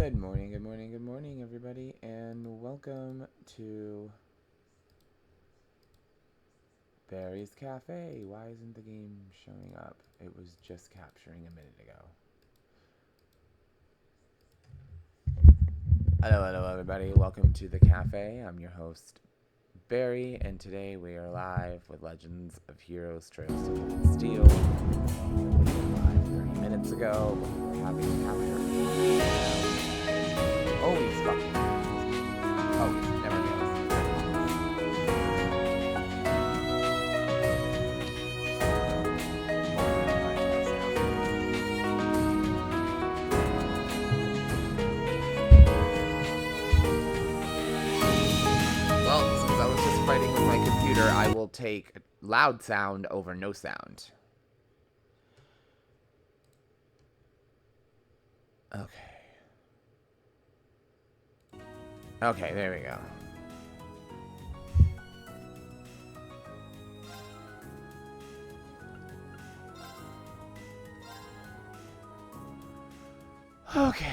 Good morning, everybody, and welcome to Barry's Cafe. Why isn't the game showing up? It was just capturing a minute ago. Hello, everybody. Welcome to the cafe. I'm your host, Barry, and today we are live with Legends of Heroes Trails to Golden Steel. We were live 30 minutes ago, but we were having a capture. Oh, he's fucking. Oh, never goes. Well, since I was just fighting with my computer, I will take loud sound over no sound. Okay, there we go. Okay.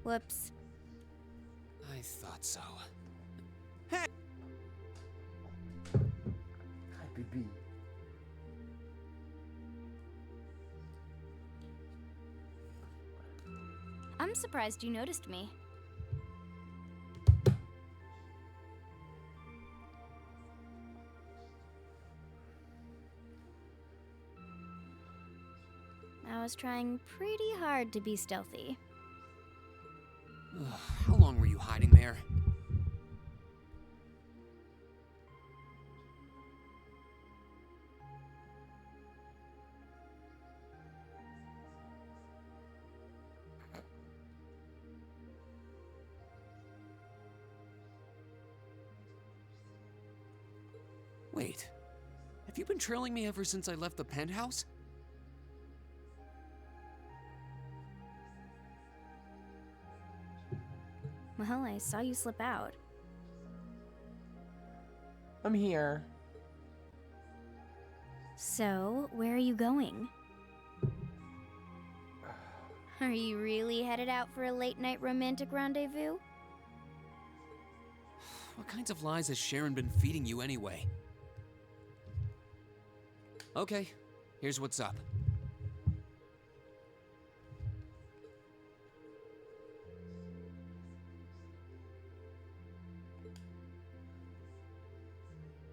Whoops. I thought so. Hey! Hi, BB. I'm surprised you noticed me. I was trying pretty hard to be stealthy. How long were you hiding there? Wait, have you been trailing me ever since I left the penthouse? Well, I saw you slip out. I'm here. So, where are you going? Are you really headed out for a late-night romantic rendezvous? What kinds of lies has Sharon been feeding you anyway? Okay, here's what's up.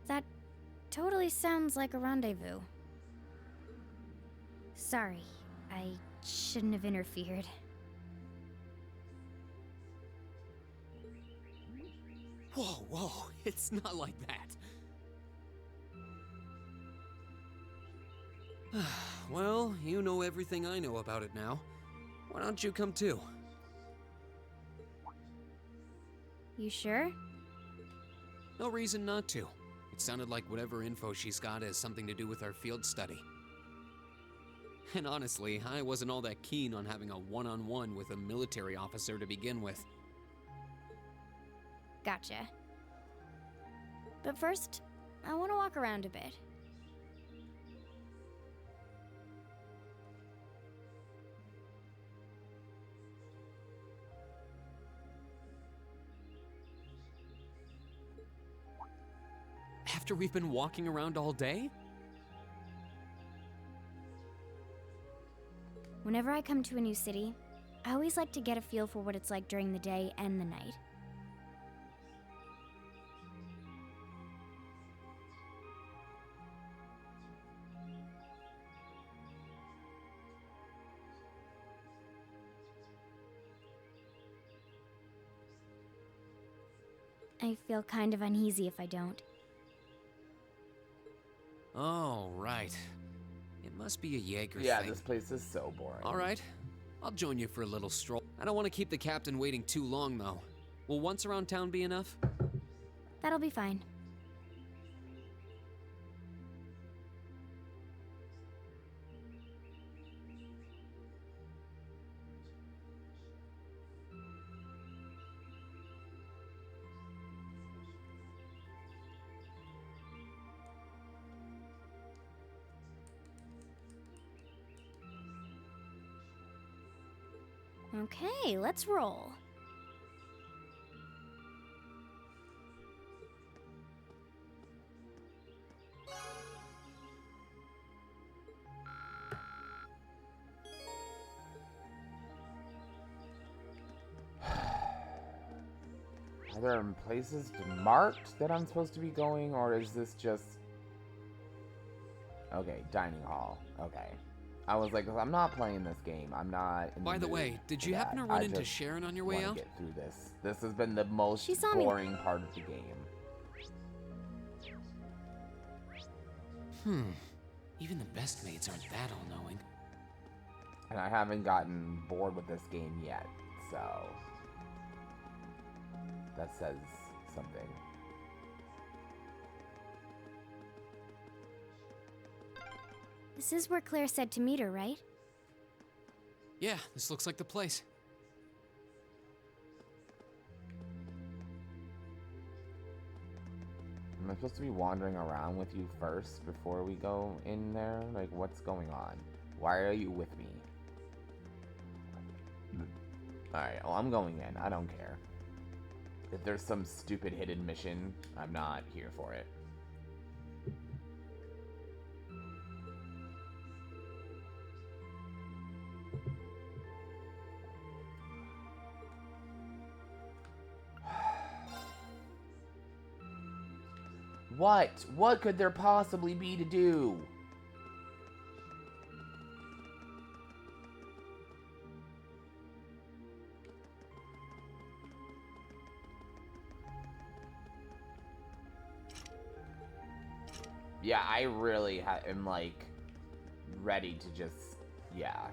That totally sounds like a rendezvous. Sorry, I shouldn't have interfered. Whoa, it's not like that. Well, you know everything I know about it now. Why don't you come too? You sure? No reason not to. It sounded like whatever info she's got has something to do with our field study. And honestly, I wasn't all that keen on having a one-on-one with a military officer to begin with. Gotcha. But first, I want to walk around a bit. After we've been walking around all day? Whenever I come to a new city, I always like to get a feel for what it's like during the day and the night. I feel kind of uneasy if I don't. Oh, right. It must be a Jaeger Yeah, thing. this place is so boring. All right, I'll join you for a little stroll. I don't want to keep the captain waiting too long, though. Will once around town be enough? That'll be fine. Okay, let's roll. Are there places marked that I'm supposed to be going, or is this just... Okay, dining hall. Okay. I was like, I'm not playing this game. I'm not in By the way, mood did for you happen to that. run I into just Sharon on your way wanna out? get through this. This has been the most She saw me. boring part of the game. Even the best maids aren't that all-knowing. And I haven't gotten bored with this game yet, so... That says something. This is where Claire said to meet her, right? Yeah, this looks like the place. Am I supposed to be wandering around with you first before we go in there? Like, what's going on? Why are you with me? Alright, well, I'm going in. I don't care. If there's some stupid hidden mission, I'm not here for it. What? What could there possibly be to do? Yeah, I really am like ready to just, yeah.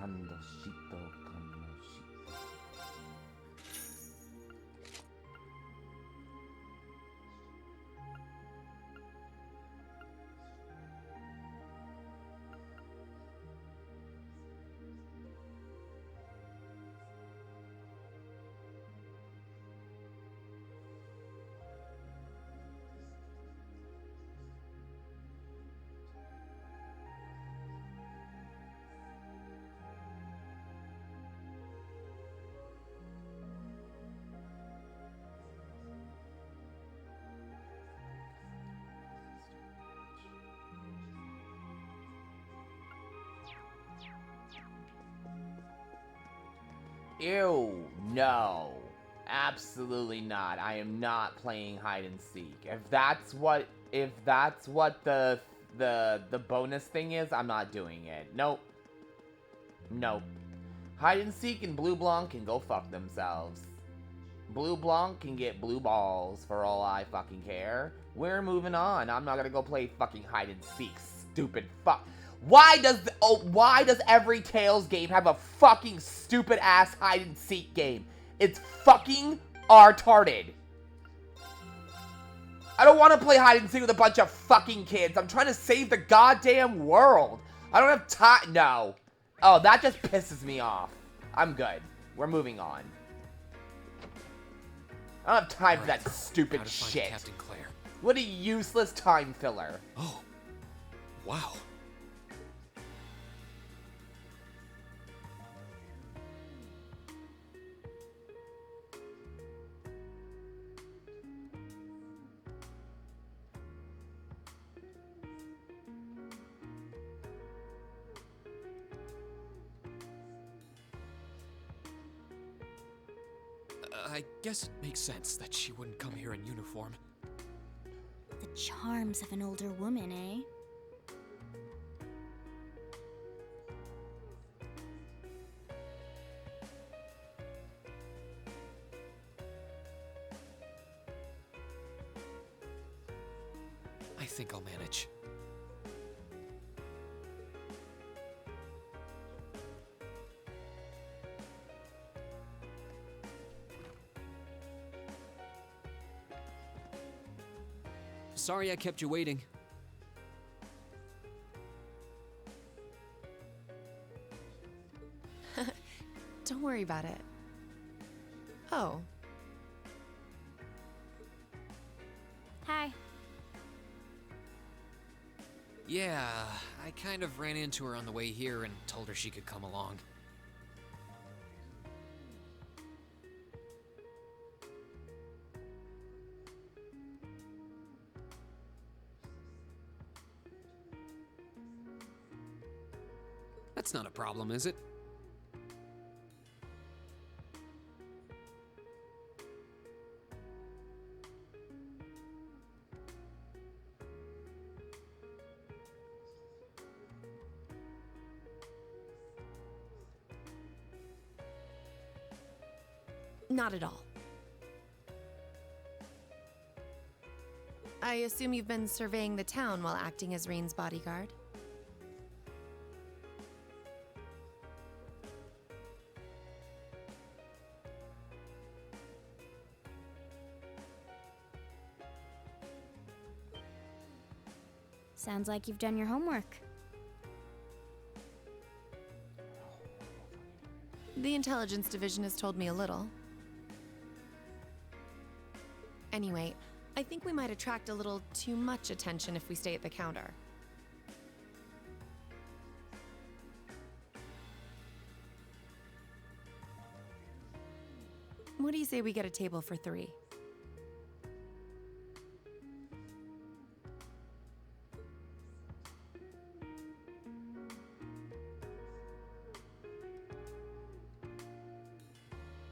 Kandoshito, Kandoshito. Ew, no. Absolutely not. I am not playing hide and seek. If that's what the bonus thing is, I'm not doing it. Nope. Nope. Hide and seek and Blue Blanc can go fuck themselves. Blue Blanc can get blue balls for all I fucking care. We're moving on. I'm not gonna go play fucking hide and seek, stupid fuck. Why does every Tales game have a fucking stupid ass hide and seek game? It's fucking retarded. I don't want to play hide and seek with a bunch of fucking kids. I'm trying to save the goddamn world. I don't have time. No. Oh, that just pisses me off. I'm good. We're moving on. I don't have time for that stupid How to find shit. Captain Claire. What a useless time filler. Oh, Wow. I guess it makes sense that she wouldn't come here in uniform. The charms of an older woman, eh? I think I'll manage. Sorry I kept you waiting. Don't worry about it. Oh, Hi. Yeah, I kind of ran into her on the way here and told her she could come along. That's not a problem, is it? not at all. I assume you've been surveying the town while acting as Roen's bodyguard? Sounds like you've done your homework. The intelligence division has told me a little. Anyway, I think we might attract a little too much attention if we stay at the counter. What do you say we get a table for 3?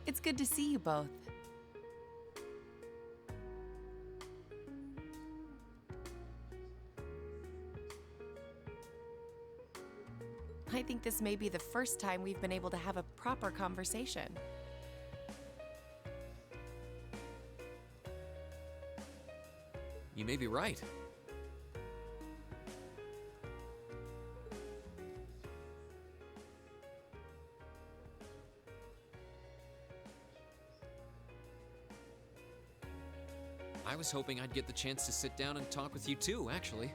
It's good to see you both. I think this may be the first time we've been able to have a proper conversation. You may be right. I was hoping I'd get the chance to sit down and talk with you too, actually.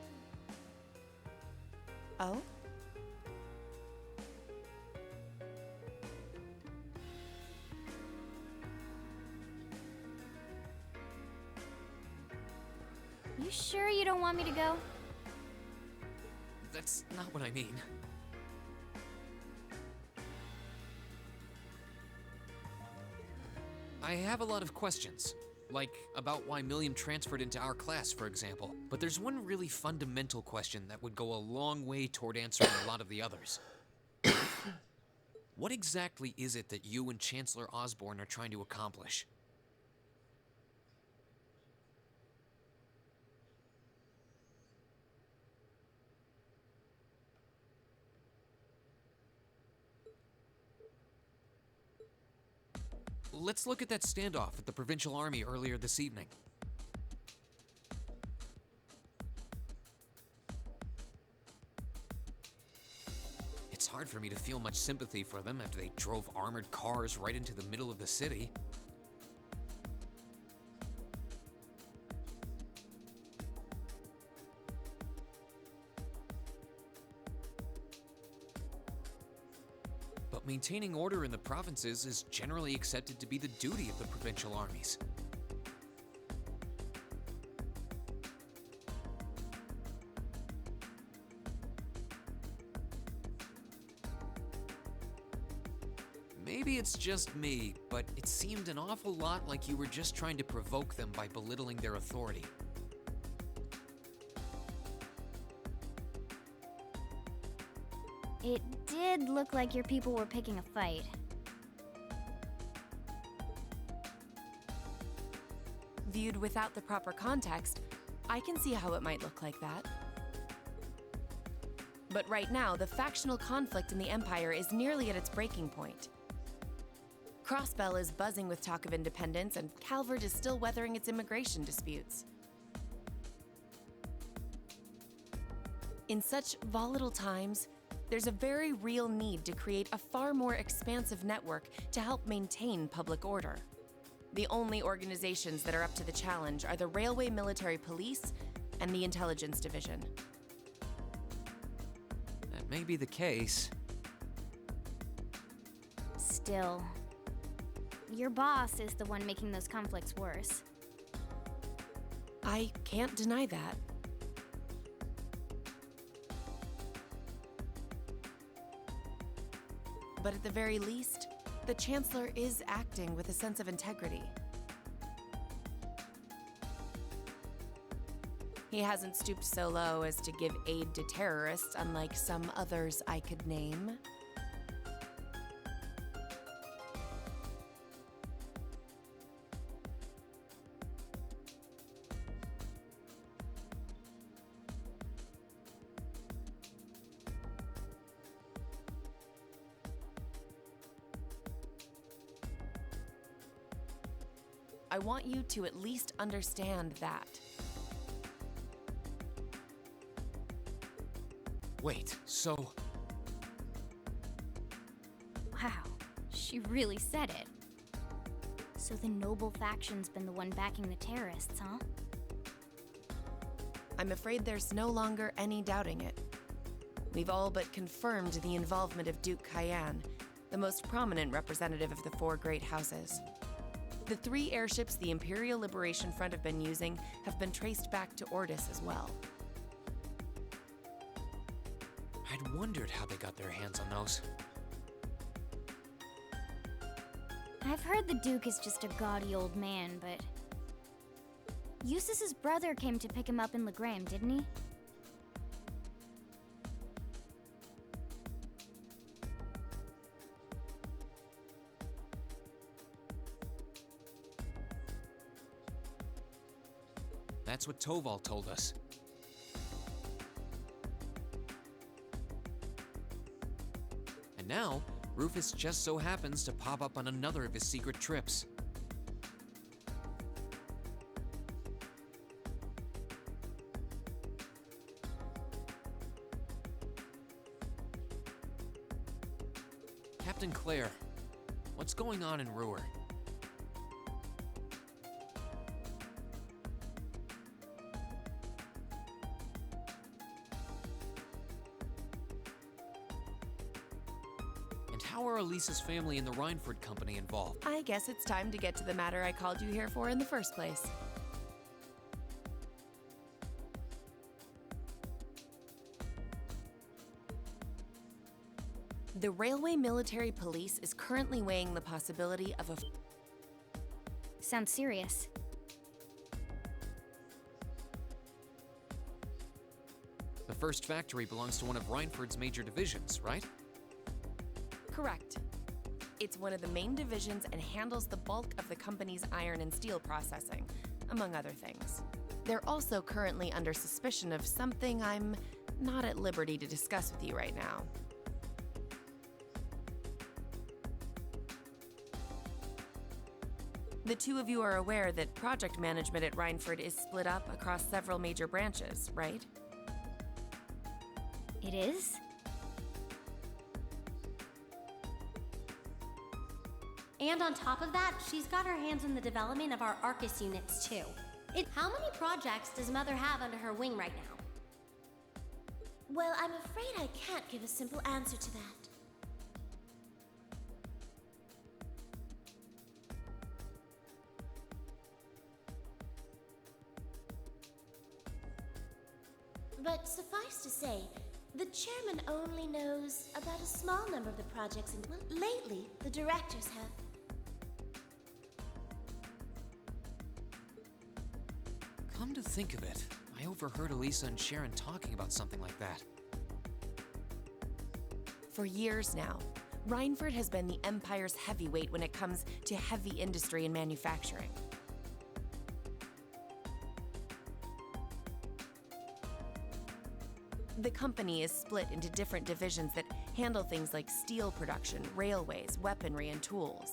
Oh? You sure you don't want me to go? That's not what I mean. I have a lot of questions. Like, about why Milliam transferred into our class, for example. But there's one really fundamental question that would go a long way toward answering a lot of the others. What exactly is it that you and Chancellor Osborne are trying to accomplish? Let's look at that standoff at the Provincial Army earlier this evening. It's hard for me to feel much sympathy for them after they drove armored cars right into the middle of the city. But maintaining order in the provinces is generally accepted to be the duty of the provincial armies. Maybe it's just me, but it seemed an awful lot like you were just trying to provoke them by belittling their authority. It did look like your people were picking a fight. Viewed without the proper context, I can see how it might look like that. But right now, the factional conflict in the Empire is nearly at its breaking point. Crossbell is buzzing with talk of independence, and Calvert is still weathering its immigration disputes. In such volatile times, there's a very real need to create a far more expansive network to help maintain public order. The only organizations that are up to the challenge are the Railway Military Police and the Intelligence Division. That may be the case. Still, your boss is the one making those conflicts worse. I can't deny that. But at the very least, the Chancellor is acting with a sense of integrity. He hasn't stooped so low as to give aid to terrorists, unlike some others I could name. I want you to at least understand that. Wait, so... Wow, she really said it. So the noble faction's been the one backing the terrorists, huh? I'm afraid there's no longer any doubting it. We've all but confirmed the involvement of Duke Cayenne, the most prominent representative of the four great houses. The 3 airships the Imperial Liberation Front have been using have been traced back to Ordis as well. I'd wondered how they got their hands on those. I've heard the Duke is just a gaudy old man, but... Eustace's brother came to pick him up in Legram, didn't he? That's what Toval told us. And now, Rufus just so happens to pop up on another of his secret trips. Captain Claire, what's going on in Roer? And how are Elisa's family and the Rhineford Company involved? I guess it's time to get to the matter I called you here for in the first place. The Railway Military Police is currently weighing the possibility of a... Sounds serious. The first factory belongs to one of Rhineford's major divisions, right? Correct. It's one of the main divisions and handles the bulk of the company's iron and steel processing, among other things. They're also currently under suspicion of something I'm not at liberty to discuss with you right now. The two of you are aware that project management at Rhineford is split up across several major branches, right? It is? And on top of that, she's got her hands in the development of our Arcus units, too. How many projects does Mother have under her wing right now? Well, I'm afraid I can't give a simple answer to that. But suffice to say, The chairman only knows about a small number of the projects, and well, lately, the directors have. Come to think of it, I overheard Elisa and Sharon talking about something like that. For years now, Rhineford has been the Empire's heavyweight when it comes to heavy industry and manufacturing. The company is split into different divisions that handle things like steel production, railways, weaponry, and tools.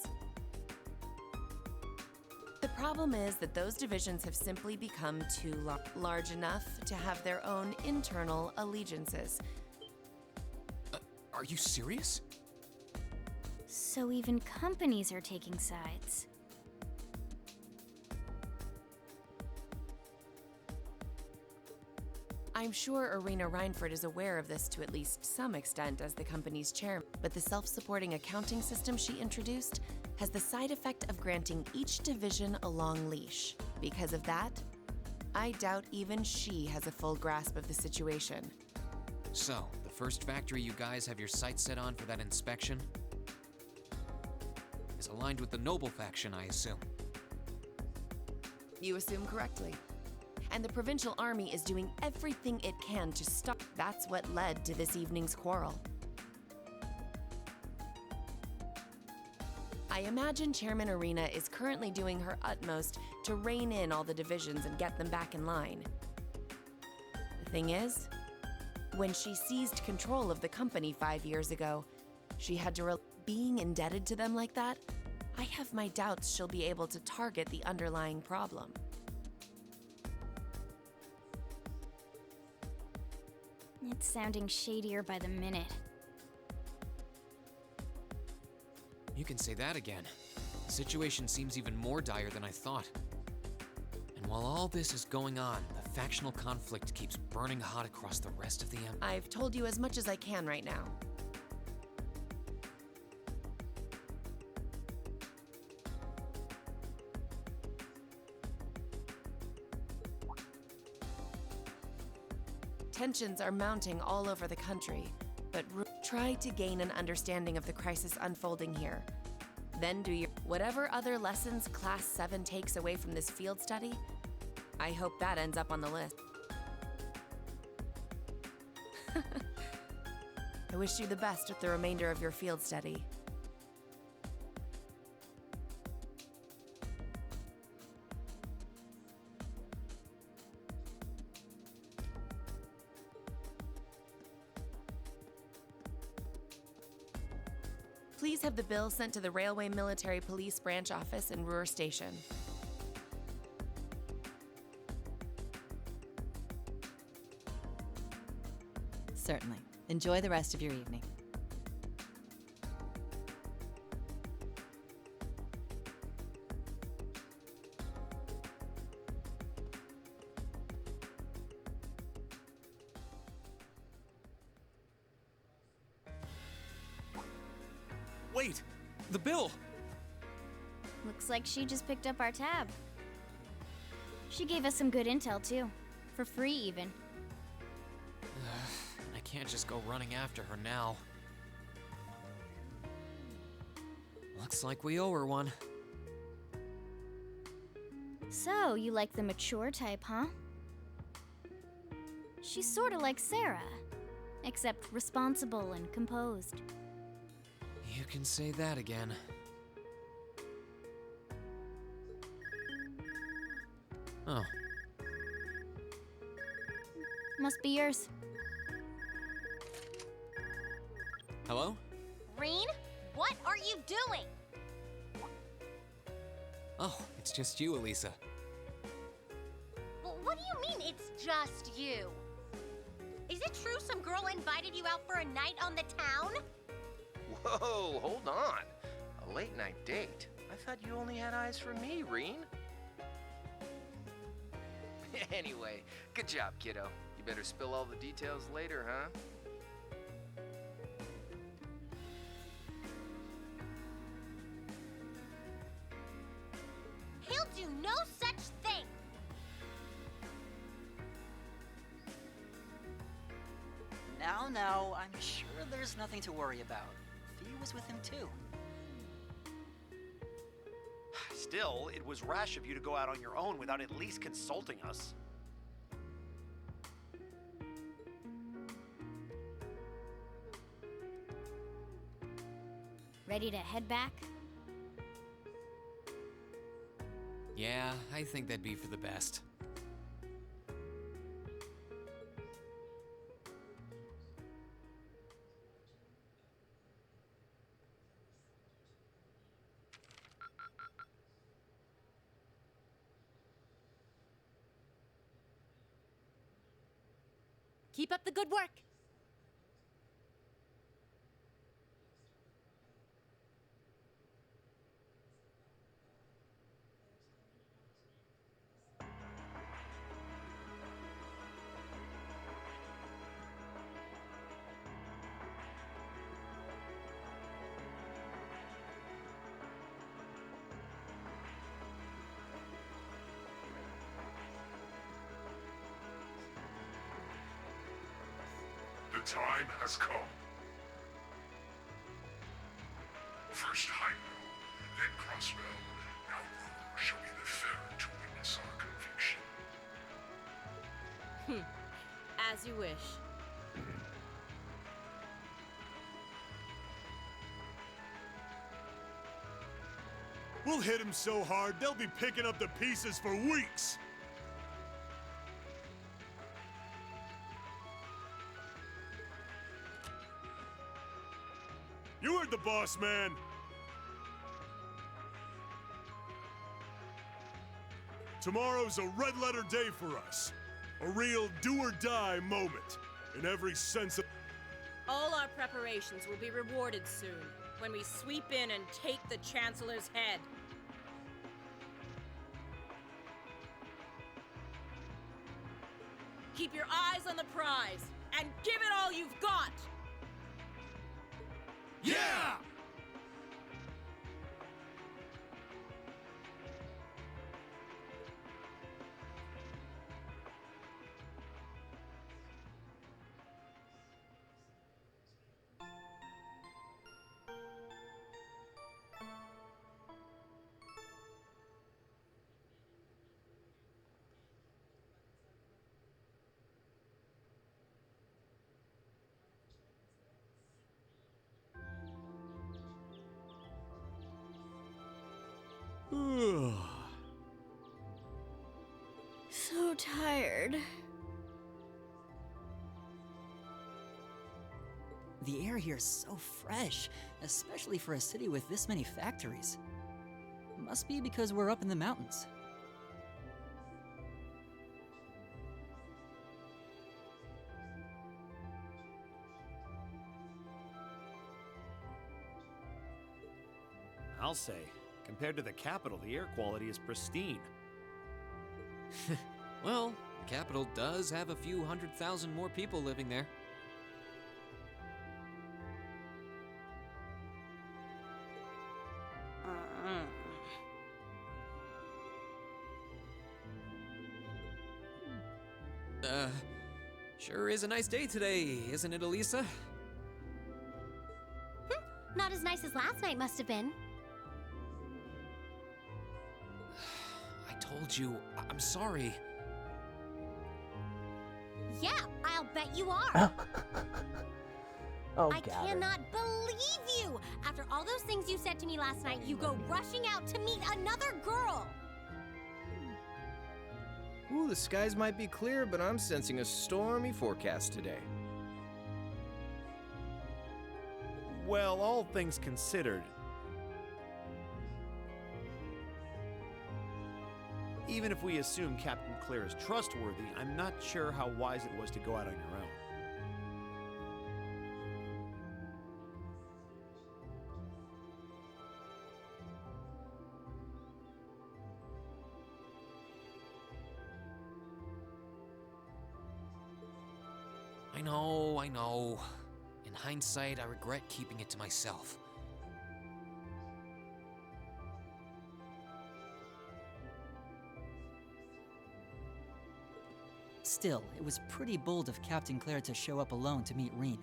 The problem is that those divisions have simply become too large enough to have their own internal allegiances. Are you serious? So even companies are taking sides. I'm sure Irina Rhineford is aware of this to at least some extent as the company's chairman, but the self-supporting accounting system she introduced has the side effect of granting each division a long leash. Because of that, I doubt even she has a full grasp of the situation. So, the first factory you guys have your sights set on for that inspection is aligned with the Noble faction, I assume. You assume correctly. And the provincial army is doing everything it can to stop. That's what led to this evening's quarrel. I imagine Chairman Irina is currently doing her utmost to rein in all the divisions and get them back in line. The thing is, when she seized control of the company 5 years ago, she had to being indebted to them like that, I have my doubts she'll be able to target the underlying problem. It's sounding shadier by the minute. You can say that again. The situation seems even more dire than I thought. And while all this is going on, the factional conflict keeps burning hot across the rest of the Empire. I've told you as much as I can right now. Tensions are mounting all over the country, but try to gain an understanding of the crisis unfolding here. Then do your whatever other lessons Class 7 takes away from this field study. I hope that ends up on the list. I wish you the best with the remainder of your field study. Please have the bill sent to the Railway Military Police Branch Office in Ruhr Station. Certainly. Enjoy the rest of your evening. Wait! The bill! Looks like she just picked up our tab. She gave us some good intel too. For free even. I can't just go running after her now. Looks like we owe her one. So, you like the mature type, huh? She's sorta like Sarah, except responsible and composed. You can say that again. Oh. Must be yours. Hello? Reen, what are you doing? Oh, it's just you, Elisa. Well, what do you mean it's just you? Is it true some girl invited you out for a night on the town? Whoa, hold on. A late night date? I thought you only had eyes for me, Reen. Anyway, good job, kiddo. You better spill all the details later, huh? He'll do no such thing! No, Now, I'm sure there's nothing to worry about. Fee was with him too. Still, it was rash of you to go out on your own without at least consulting us. Ready to head back? Yeah, I think that'd be for the best. Keep up the good work. The time has come. First Hypo, then Crossbell, now Roen shall be the third to witness our conviction. As you wish. We'll hit him so hard, they'll be picking up the pieces for weeks! You heard the boss, man! Tomorrow's a red-letter day for us. A real do-or-die moment, in every sense of... All our preparations will be rewarded soon, when we sweep in and take the Chancellor's head. Keep your eyes on the prize, and give it all you've got! Yeah! So tired. The air here is so fresh, especially for a city with this many factories. Must be because we're up in the mountains. I'll say, compared to the capital, the air quality is pristine. Well, the capital does have a few 100,000 more people living there. Sure is a nice day today, isn't it, Elisa? Not as nice as last night must have been. I told you, I'm sorry. Yeah, I'll bet you are. Oh, I Gavin. cannot believe you! After all those things you said to me last night, you go rushing out to meet another girl! Ooh, the skies might be clear, but I'm sensing a stormy forecast today. Well, all things considered, even if we assume Captain Claire is trustworthy, I'm not sure how wise it was to go out on your own. I know. In hindsight, I regret keeping it to myself. Still, it was pretty bold of Captain Claire to show up alone to meet Roen.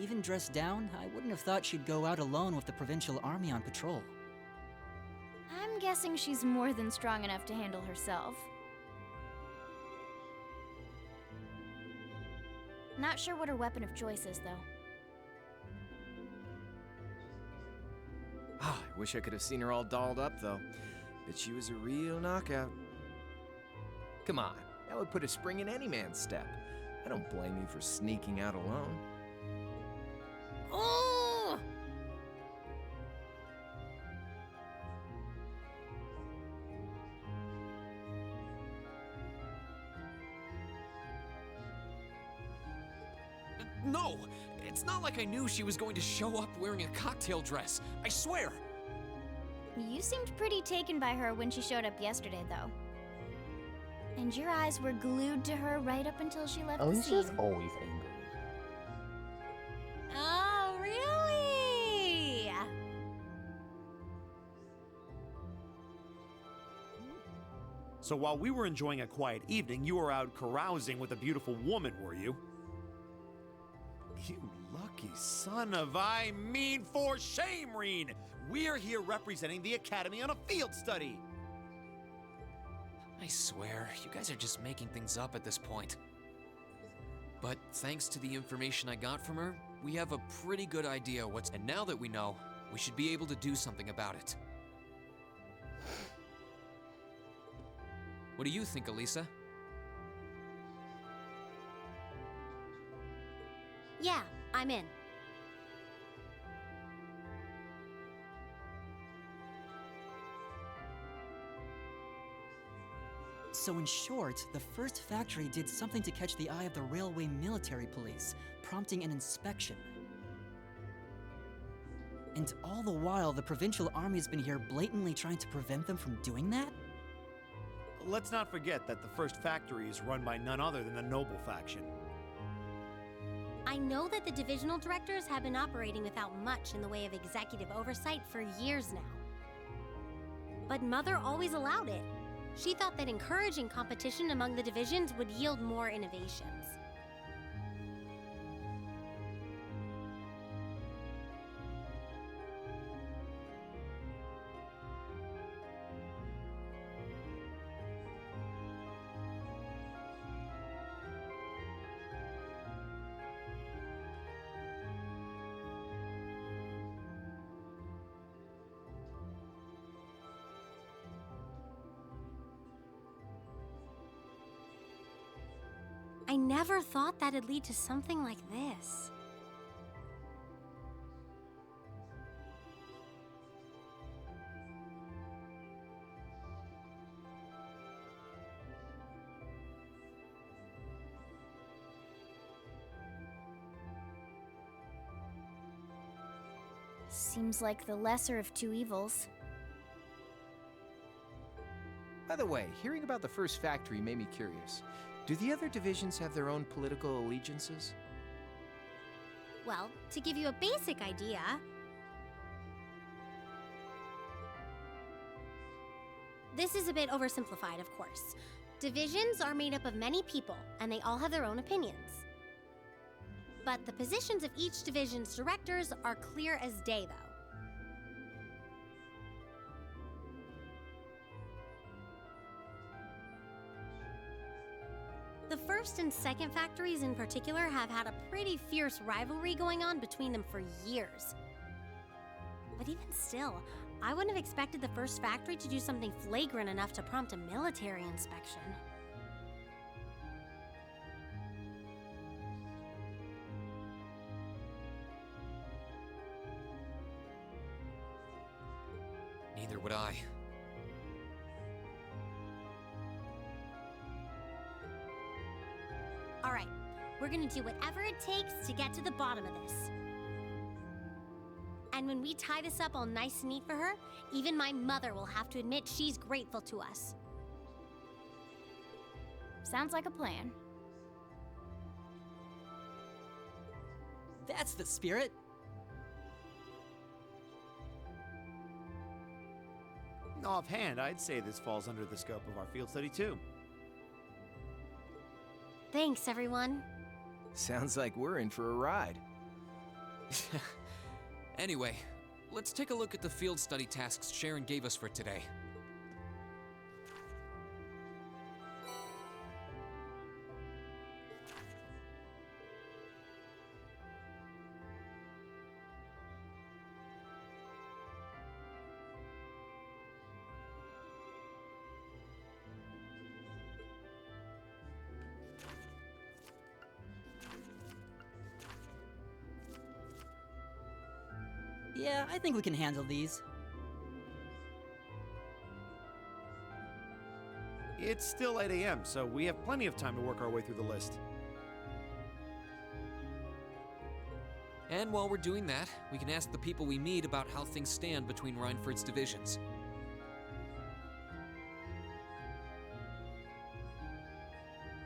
Even dressed down, I wouldn't have thought she'd go out alone with the provincial army on patrol. I'm guessing she's more than strong enough to handle herself. Not sure what her weapon of choice is, though. Ah, I wish I could have seen her all dolled up, though. Bet she was a real knockout. Come on, that would put a spring in any man's step. I don't blame you for sneaking out alone. Oh! No! It's not like I knew she was going to show up wearing a cocktail dress. I swear! You seemed pretty taken by her when she showed up yesterday, though. And your eyes were glued to her right up until she left the scene. Alicia's always angry. Oh, really? So while we were enjoying a quiet evening, you were out carousing with a beautiful woman, were you? You lucky son of for shame, Roen! We're here representing the Academy on a field study! I swear, you guys are just making things up at this point. But thanks to the information I got from her, we have a pretty good idea what's... And now that we know, we should be able to do something about it. What do you think, Elisa? Yeah, I'm in. So in short, the first factory did something to catch the eye of the railway military police, prompting an inspection. And all the while, the provincial army's been here blatantly trying to prevent them from doing that? Let's not forget that the first factory is run by none other than the noble faction. I know that the divisional directors have been operating without much in the way of executive oversight for years now. But Mother always allowed it. She thought that encouraging competition among the divisions would yield more innovations. I never thought that'd lead to something like this. Seems like the lesser of two evils. By the way, hearing about the first factory made me curious. Do the other divisions have their own political allegiances? Well, to give you a basic idea, this is a bit oversimplified, of course. Divisions are made up of many people, and they all have their own opinions. But the positions of each division's directors are clear as day, though. The first and second factories in particular have had a pretty fierce rivalry going on between them for years. But even still, I wouldn't have expected the first factory to do something flagrant enough to prompt a military inspection. Neither would I. All right, we're gonna do whatever it takes to get to the bottom of this. And when we tie this up all nice and neat for her, even my mother will have to admit she's grateful to us. Sounds like a plan. That's the spirit. Offhand, I'd say this falls under the scope of our field study too. Thanks, everyone. Sounds like we're in for a ride. Anyway, let's take a look at the field study tasks Sharon gave us for today. Yeah, I think we can handle these. It's still 8 a.m., so we have plenty of time to work our way through the list. And while we're doing that, we can ask the people we meet about how things stand between Rhineford's divisions.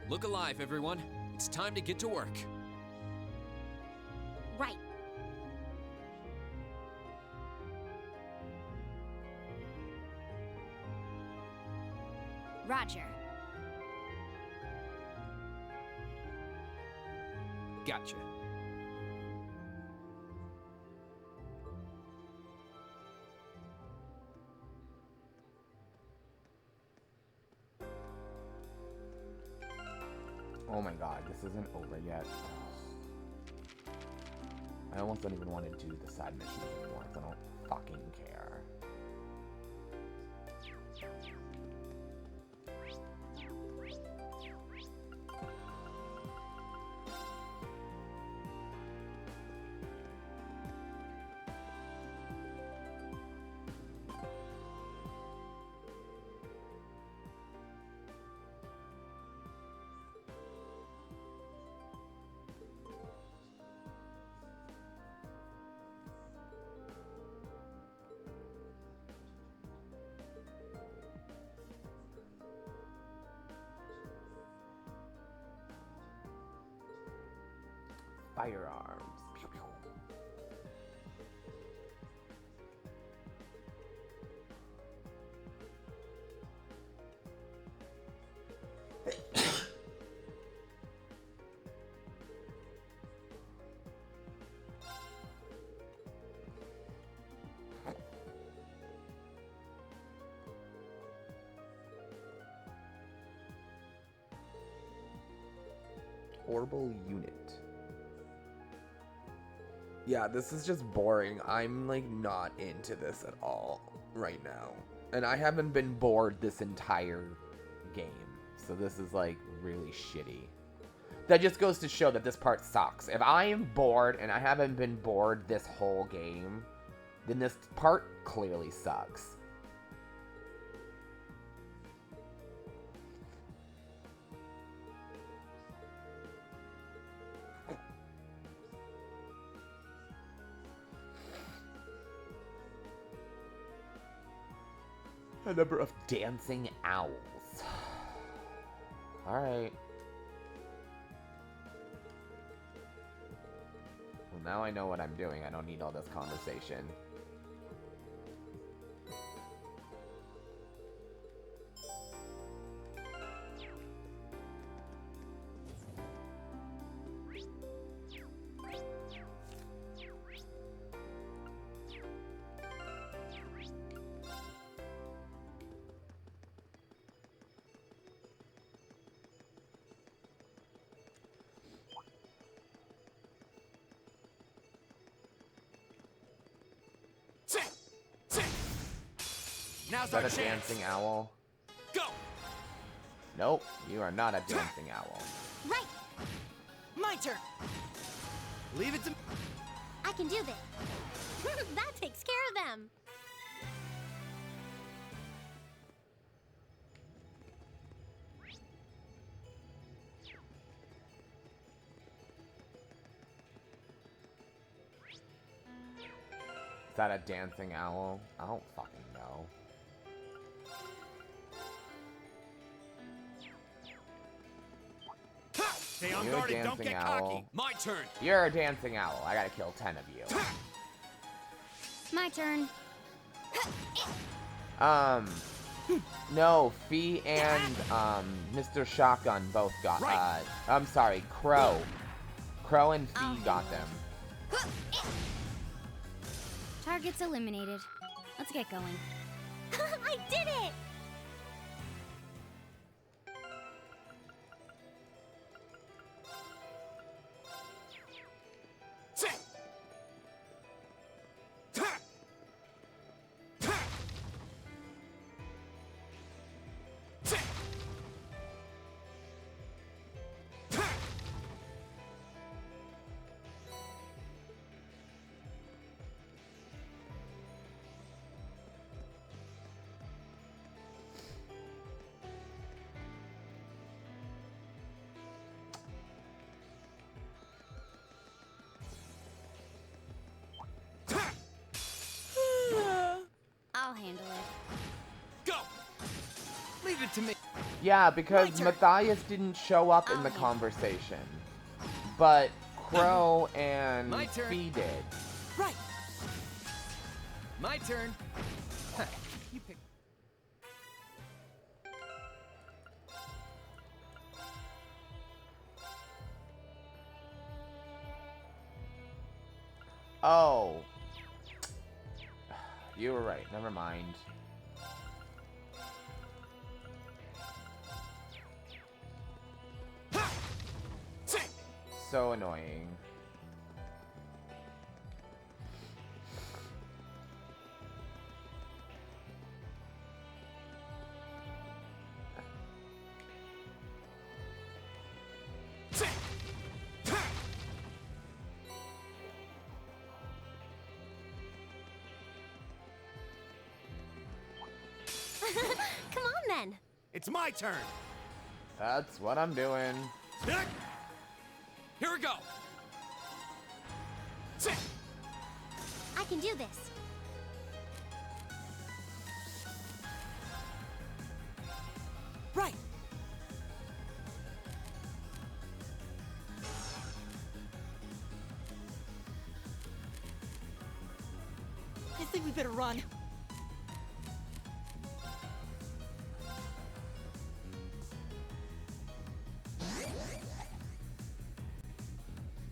Look alive, everyone. It's time to get to work. Right. Roger. Gotcha. Oh my god, this isn't over yet. I almost don't even want to do the side missions anymore because I don't fucking care. Firearms. Pew, pew. Orbital unit. Yeah, this is just boring. I'm like not into this at all right now. And I haven't been bored this entire game. So this is like really shitty. That just goes to show that this part sucks. If I am bored and I haven't been bored this whole game, then this part clearly sucks. A number of dancing owls. Alright. Well, now I know what I'm doing. I don't need all this conversation. Now's Is that our a chance. dancing owl? Go. Nope, you are not a dancing owl. Right. My turn. Leave it to me. I can do this. That takes care of them. Is that a dancing owl? I don't fucking know. Stay on You're a guard and don't dancing get owl. cocky. My turn. You're a dancing owl. I gotta kill 10 of you. My turn. No, Fee and, Mr. Shotgun both got, I'm sorry, Crow. Crow and Fee got them. Target's eliminated. Let's get going. I did it! I'll handle it. Go! Leave it to me. Yeah, because Matthias didn't show up in the conversation. But Crow and My turn. Fee did. Right. My turn. You pick. Oh. You were right. Never mind. So annoying. Come on then. It's my turn. That's what I'm doing. Here we go. I can do this. Right. I think we better run.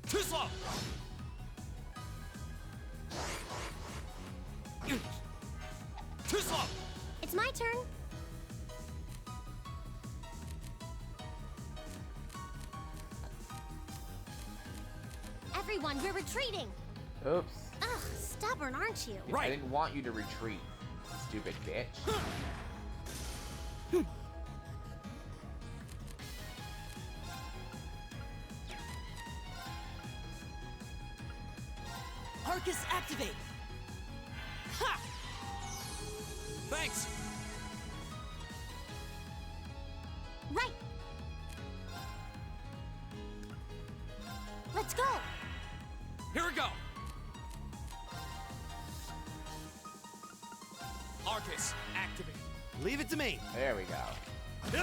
Too slow. Too slow. It's my turn. Everyone, we're retreating. Oops. Ugh, stubborn, aren't you? I didn't want you to retreat, stupid bitch. Arcus, activate! Ha! Thanks. Right. Let's go. Here we go. Arcus, activate. Leave it to me. There we go.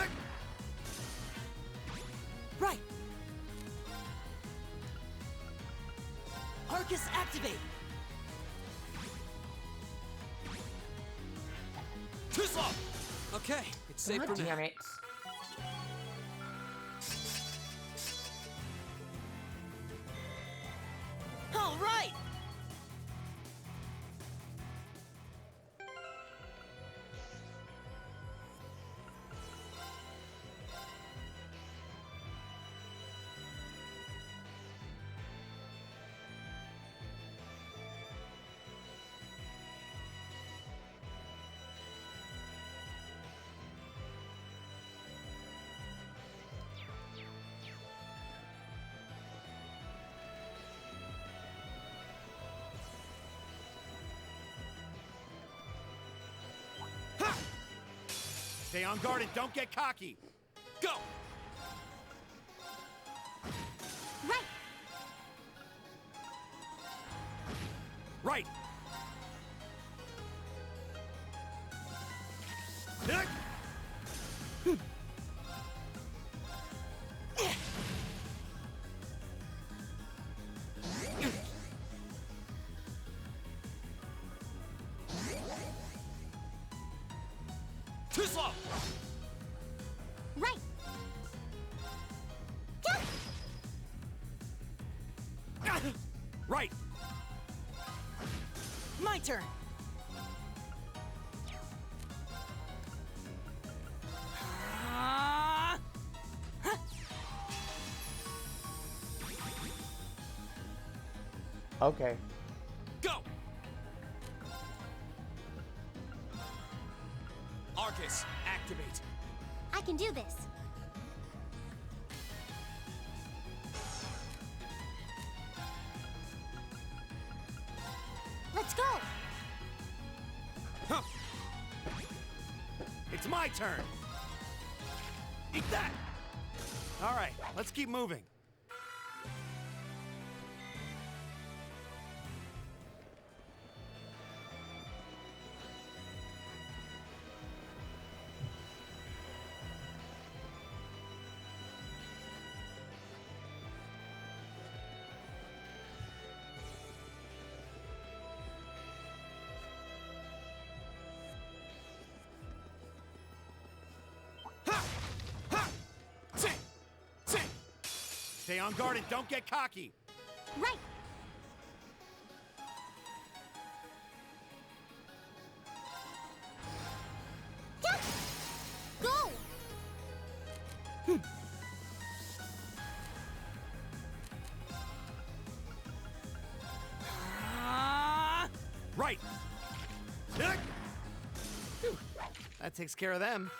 Right! Arcus, activate! Too slow. Okay, it's safe God for now. damn it. All right! Stay on guard and don't get cocky. Go. Right. Right. Too slow! Right! Right! My turn. Okay. Go! Arcus, activate. I can do this. Let's go! Huh. It's my turn. Eat that! All right, let's keep moving. Stay on guard and don't get cocky. Right! Go! Right. That takes care of them.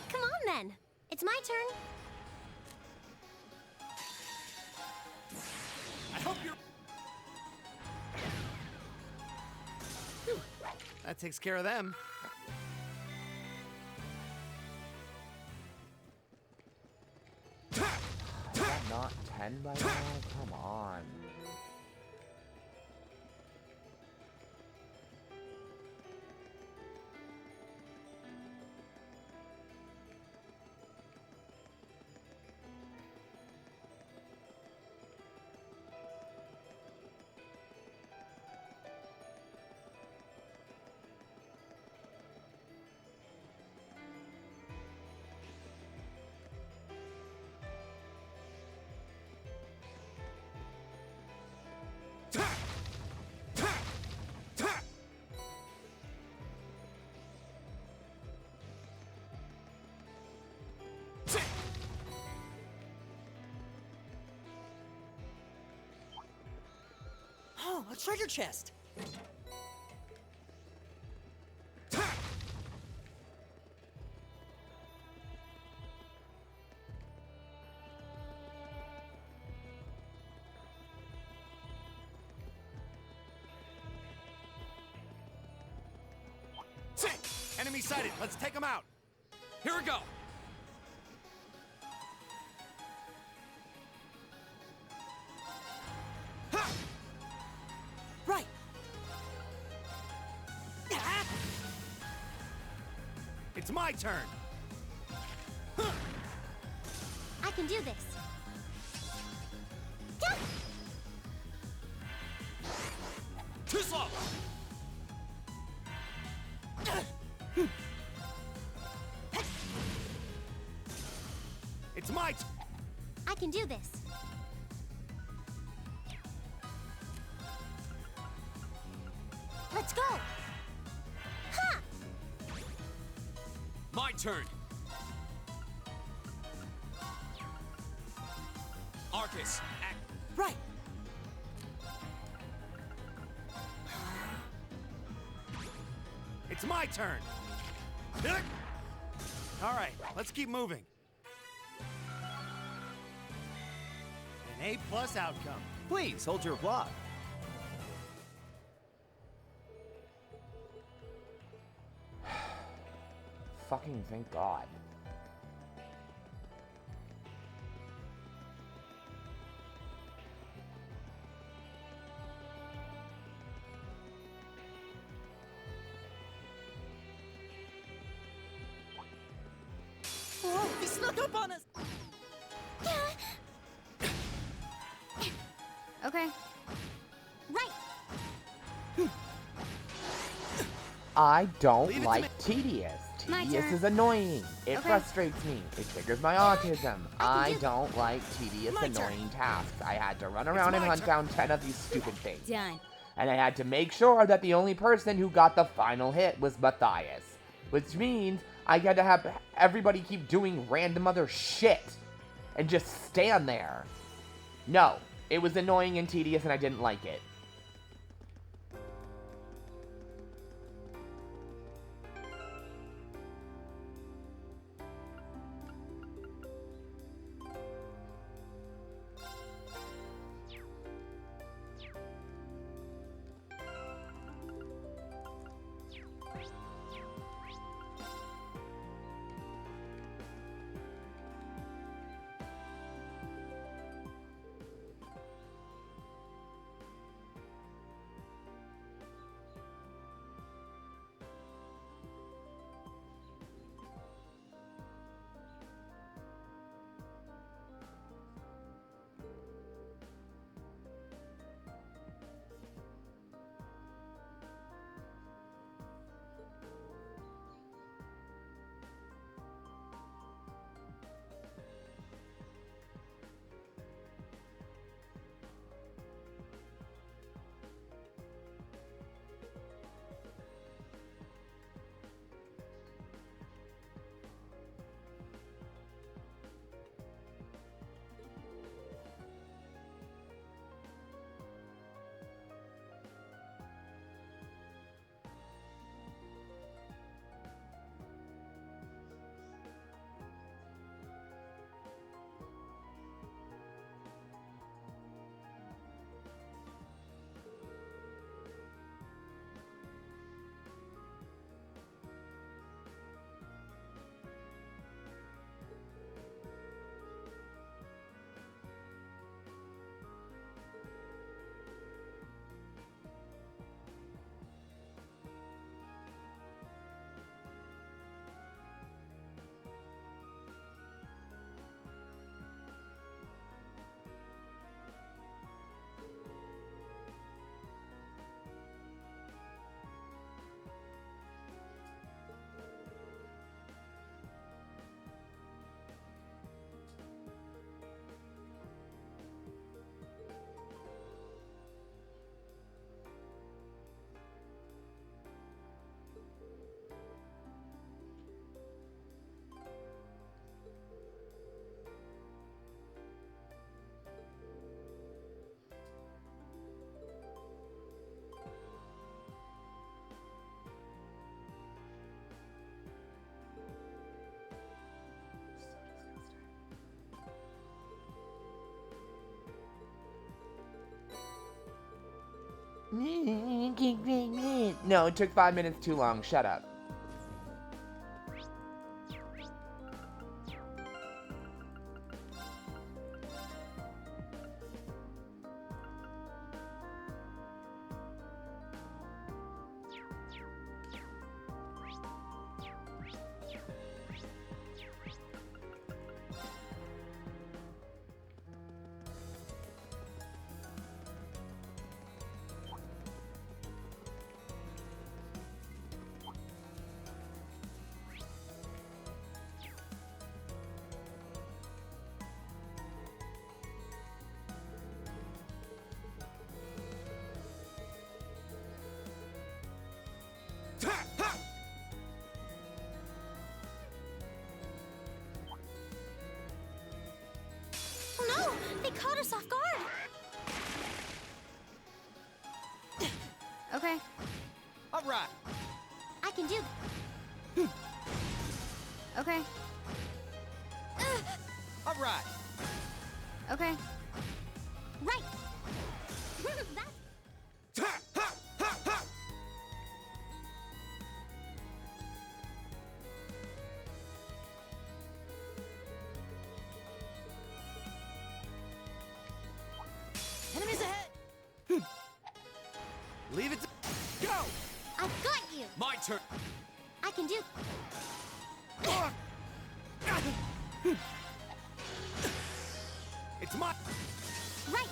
Come on then. It's my turn. I hope you're... That takes care of them. Is that not 10 by now? Come on. Oh, a treasure chest. Enemy sighted. Let's take them out. Here we go. Right. It's my turn. I can do this. Too slow. It's my turn. I can do this. Let's go! Ha! My turn. Arcus, act. Right. It's my turn. All right, let's keep moving. An A+ outcome. Please, hold your applause. Fucking thank God. snuck up on us! Okay. Right. I don't Leave it to like me. tedious. My Tedious turn. is annoying. It Okay. frustrates me. It triggers my autism. I do- don't like tedious, My turn. annoying tasks. I had to run around and my hunt turn. down 10 of these stupid things. Done. And I had to make sure that the only person who got the final hit was Matthias. Which means I had to have everybody keep doing random other shit. And just stand there. No. It was annoying and tedious and I didn't like it. No, it took 5 minutes too long. Shut up. Oh no! They caught us off guard! Okay. All right. I can do... Okay. All right. Okay. Right! That's... Enemies ahead! Leave it to... Go! I've got you! My turn. I can do... It's my... Right!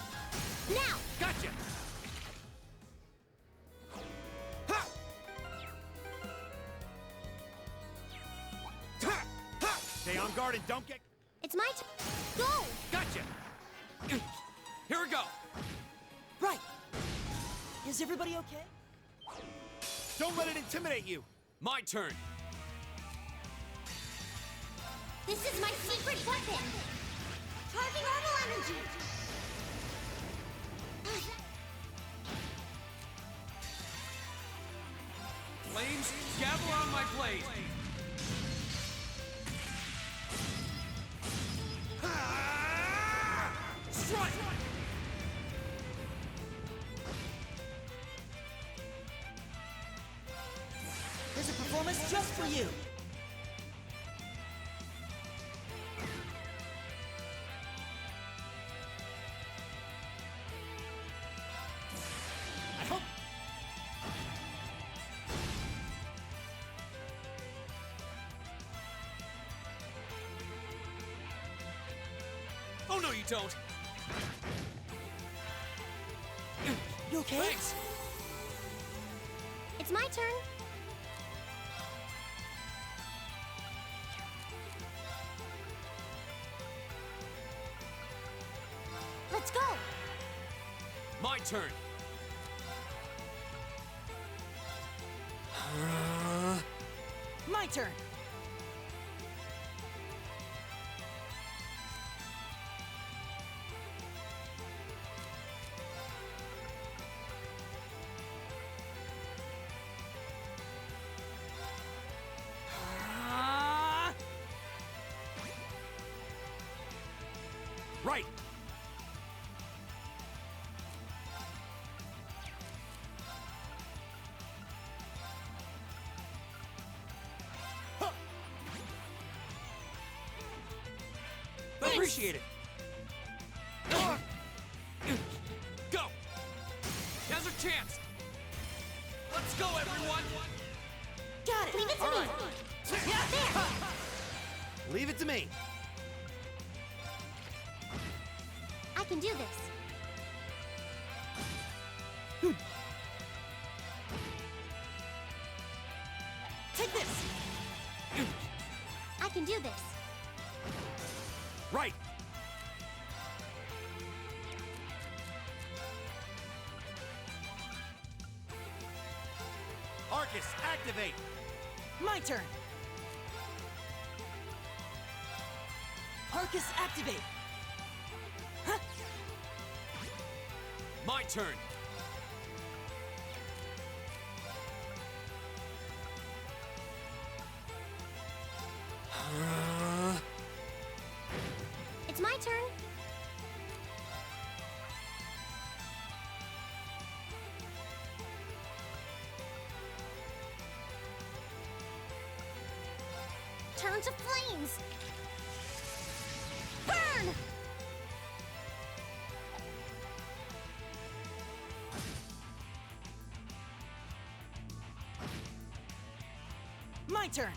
Now! Gotcha! Ha! Ha! Ha! Stay on guard and don't get... It's my turn. Go! Gotcha! Here we go! Right. Is everybody okay? Don't let it intimidate you! My turn. This is my secret weapon! Charging orbital energy! Flames, gather on my blade. Strike! There's a performance just for you. I hope... Oh no, you don't. You okay? Thanks. It's my turn. Let's go! My turn. My turn. Right! Huh. Appreciate it! Go! Now's our chance! Let's go, everyone! Got it! Leave it to me! There! Leave it to me! I can do this. Take this. I can do this. Right! Arcus, activate! My turn. Arcus, activate. Huh? My turn. It's my turn. Turn to flames! Burn! My turn.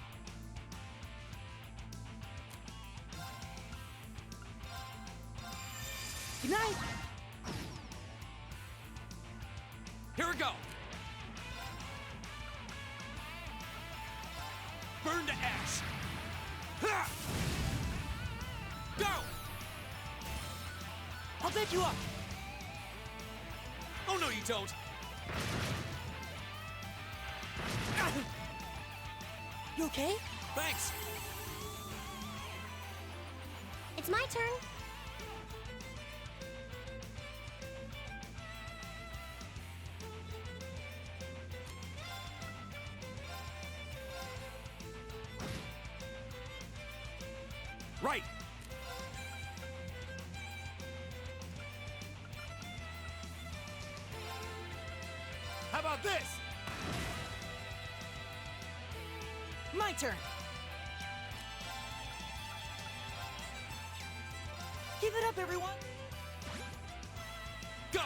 Good night. Here we go. Burn to ash. Ha! Go! I'll pick you up. Oh no, you don't. You okay? Thanks. It's my turn. Right! How about this? My turn. Give it up, everyone. Go!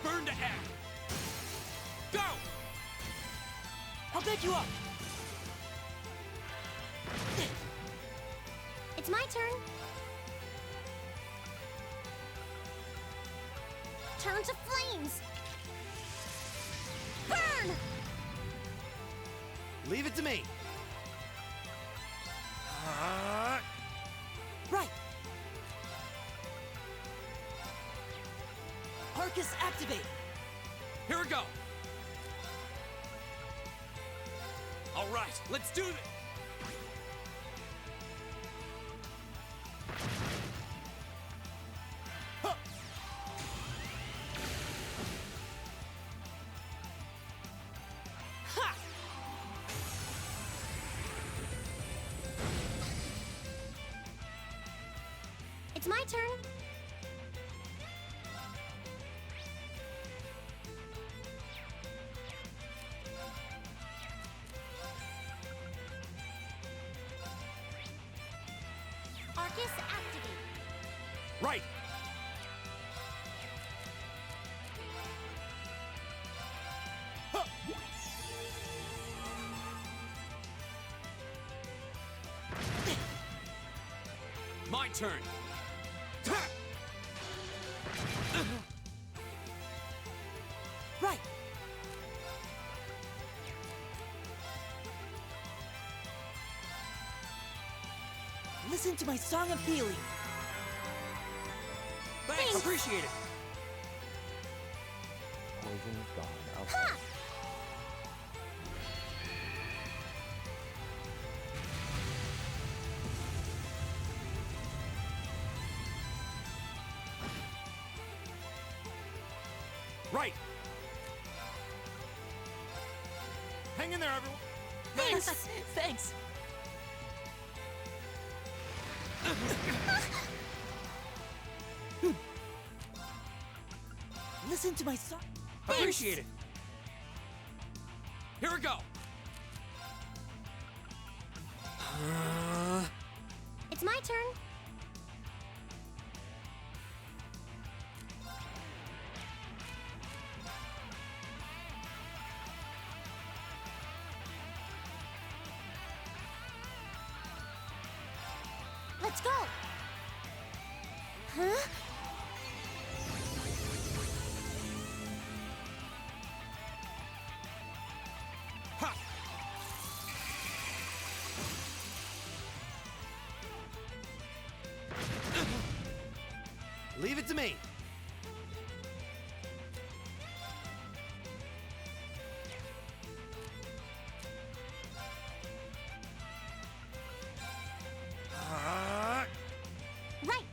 Burn to act! Go! I'll back you up! It's my turn. Turn to flames. Burn! Leave it to me. Right! Arcus, activate! Here we go! All right, let's do this! Huh. Ha! It's my turn. Arcus, activate. Right. Huh. My turn! Right! Listen to my song of healing. Thanks! Appreciate it! Poison is gone. Okay. Ha! Right. Hang in there, everyone. Thanks! Thanks! Listen to my song. Appreciate it! Here we go! It's my turn. Let's go. Huh? Ha! Leave it to me. Right.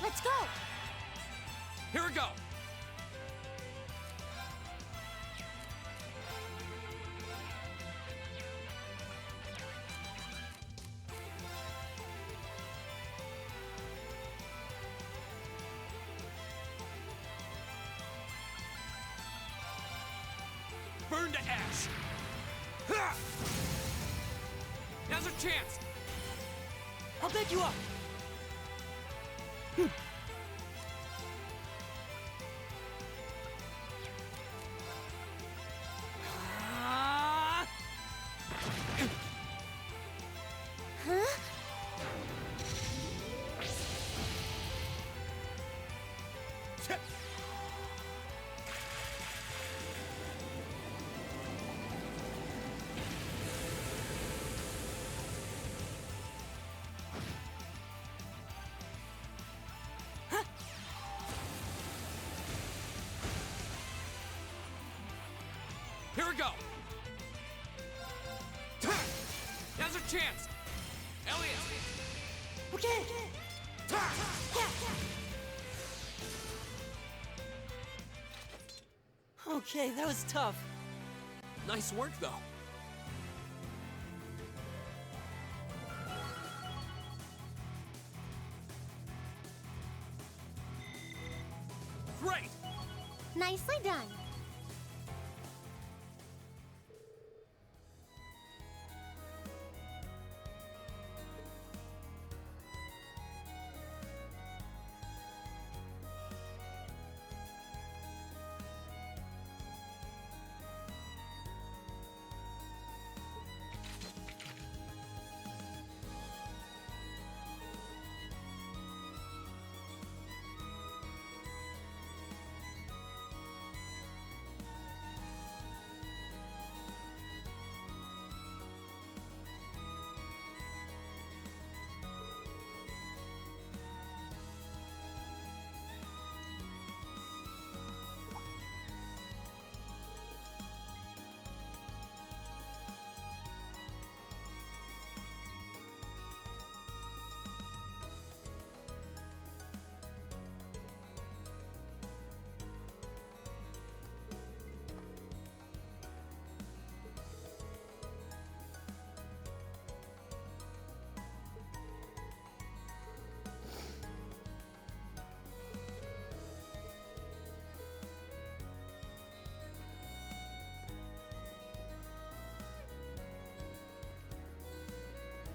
Let's go. Here we go! Burn to ash! Ha! Now's our chance! I'll back you up! Huh? Here we go! Now's our chance! Elliot! Okay! Okay, that was tough. Nice work, though. Great! Nicely done.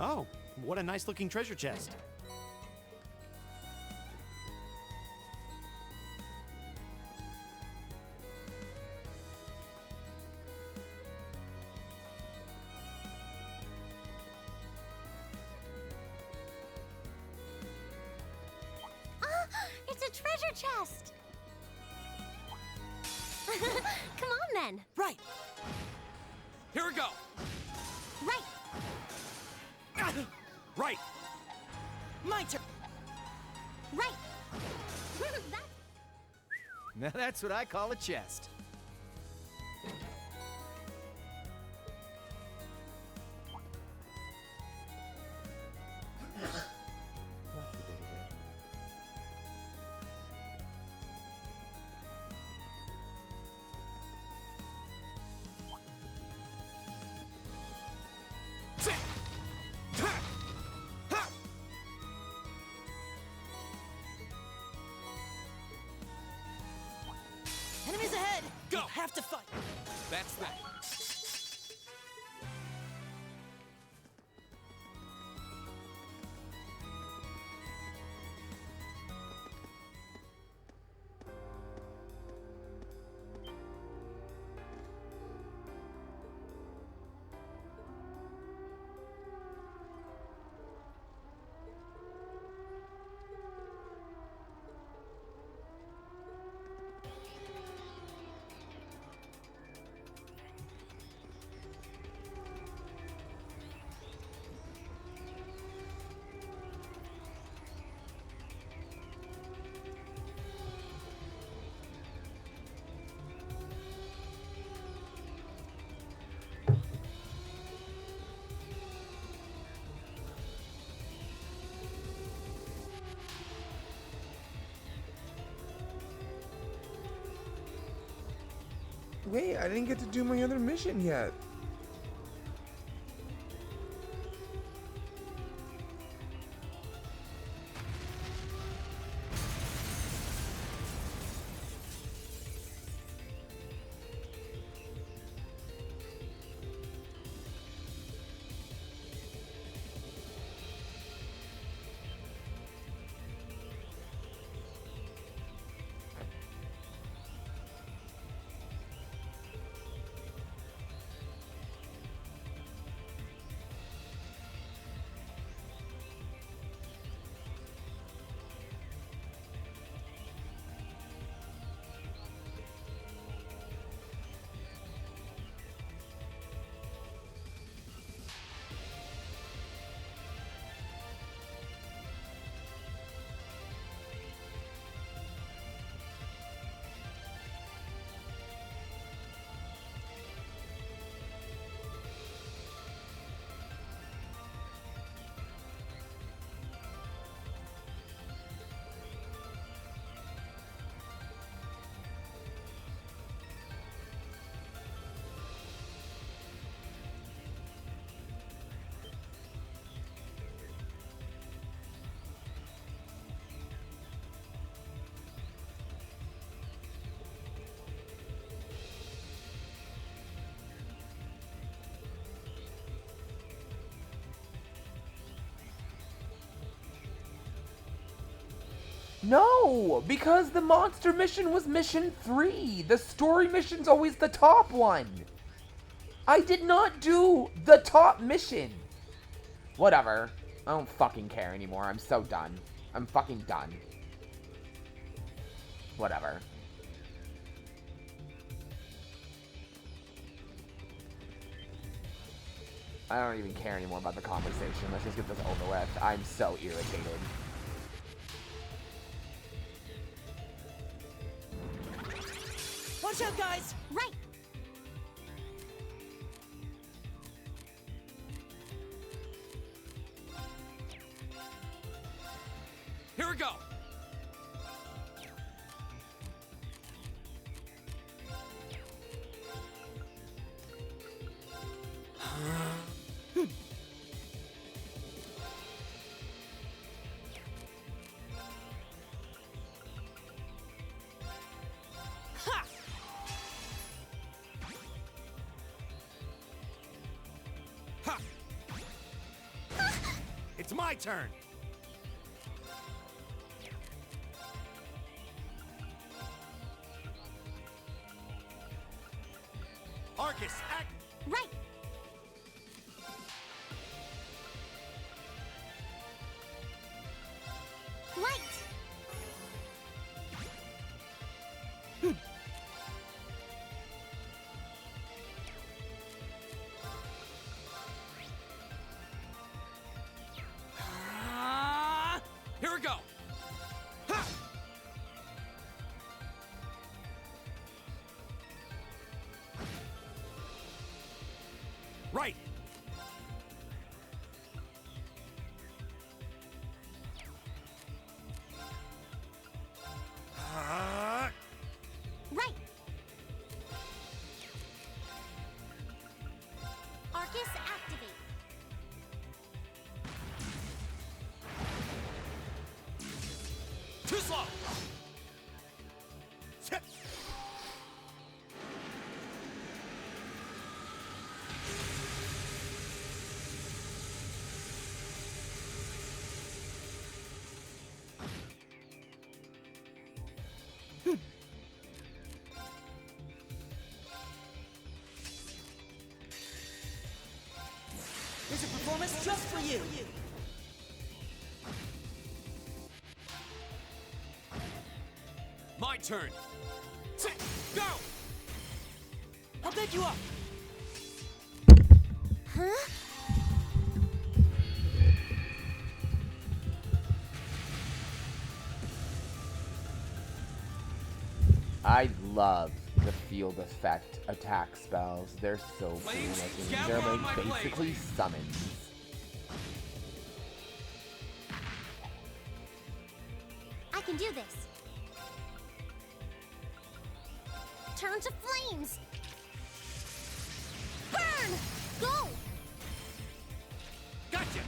Oh, what a nice looking treasure chest. It's a treasure chest! Come on then! Right! Here we go! Right! Right! My turn! Right! Now that's what I call a chest. Enemies ahead! Go! You have to fight! That's that. Wait, I didn't get to do my other mission yet. No, because the monster mission was mission 3. The story mission's always the top one. I did not do the top mission. Whatever. I don't fucking care anymore. I'm so done. I'm fucking done. Whatever. I don't even care anymore about the conversation. Let's just get this over with. I'm so irritated. Watch out, guys! Right! Here we go! Ha! Ha! It's my turn! Arcus, act... Right! Light! Here we go! Ha! Right! Right! Arcus, activate. Too slow! Tip. Here's a performance just for you. My turn! Go! I'll pick you up. Huh? I love the field effect attack spells. They're so cool Flames, looking. gather They're on my like blade. basically summons. I can do this. Turn to flames! Burn! Go! Gotcha!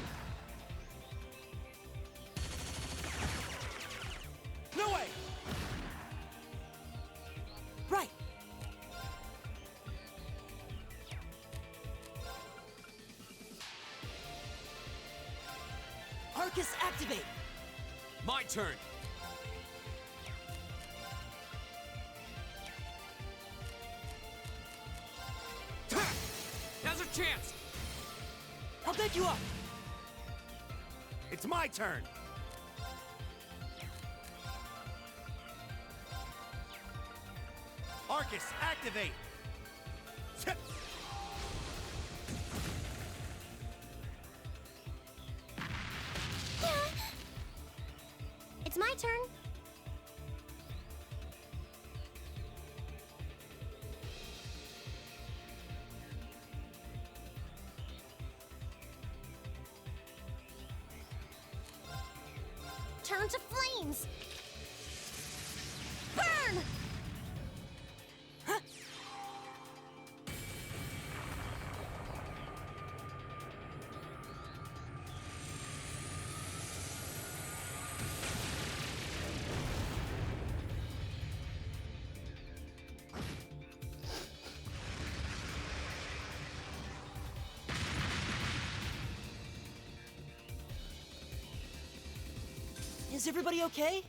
No way! Right. Arcus, activate. My turn! Now's a chance! I'll pick you up. It's my turn! Arcus, activate! Tip. It's my turn. Turn to flames! Burn! Is everybody okay?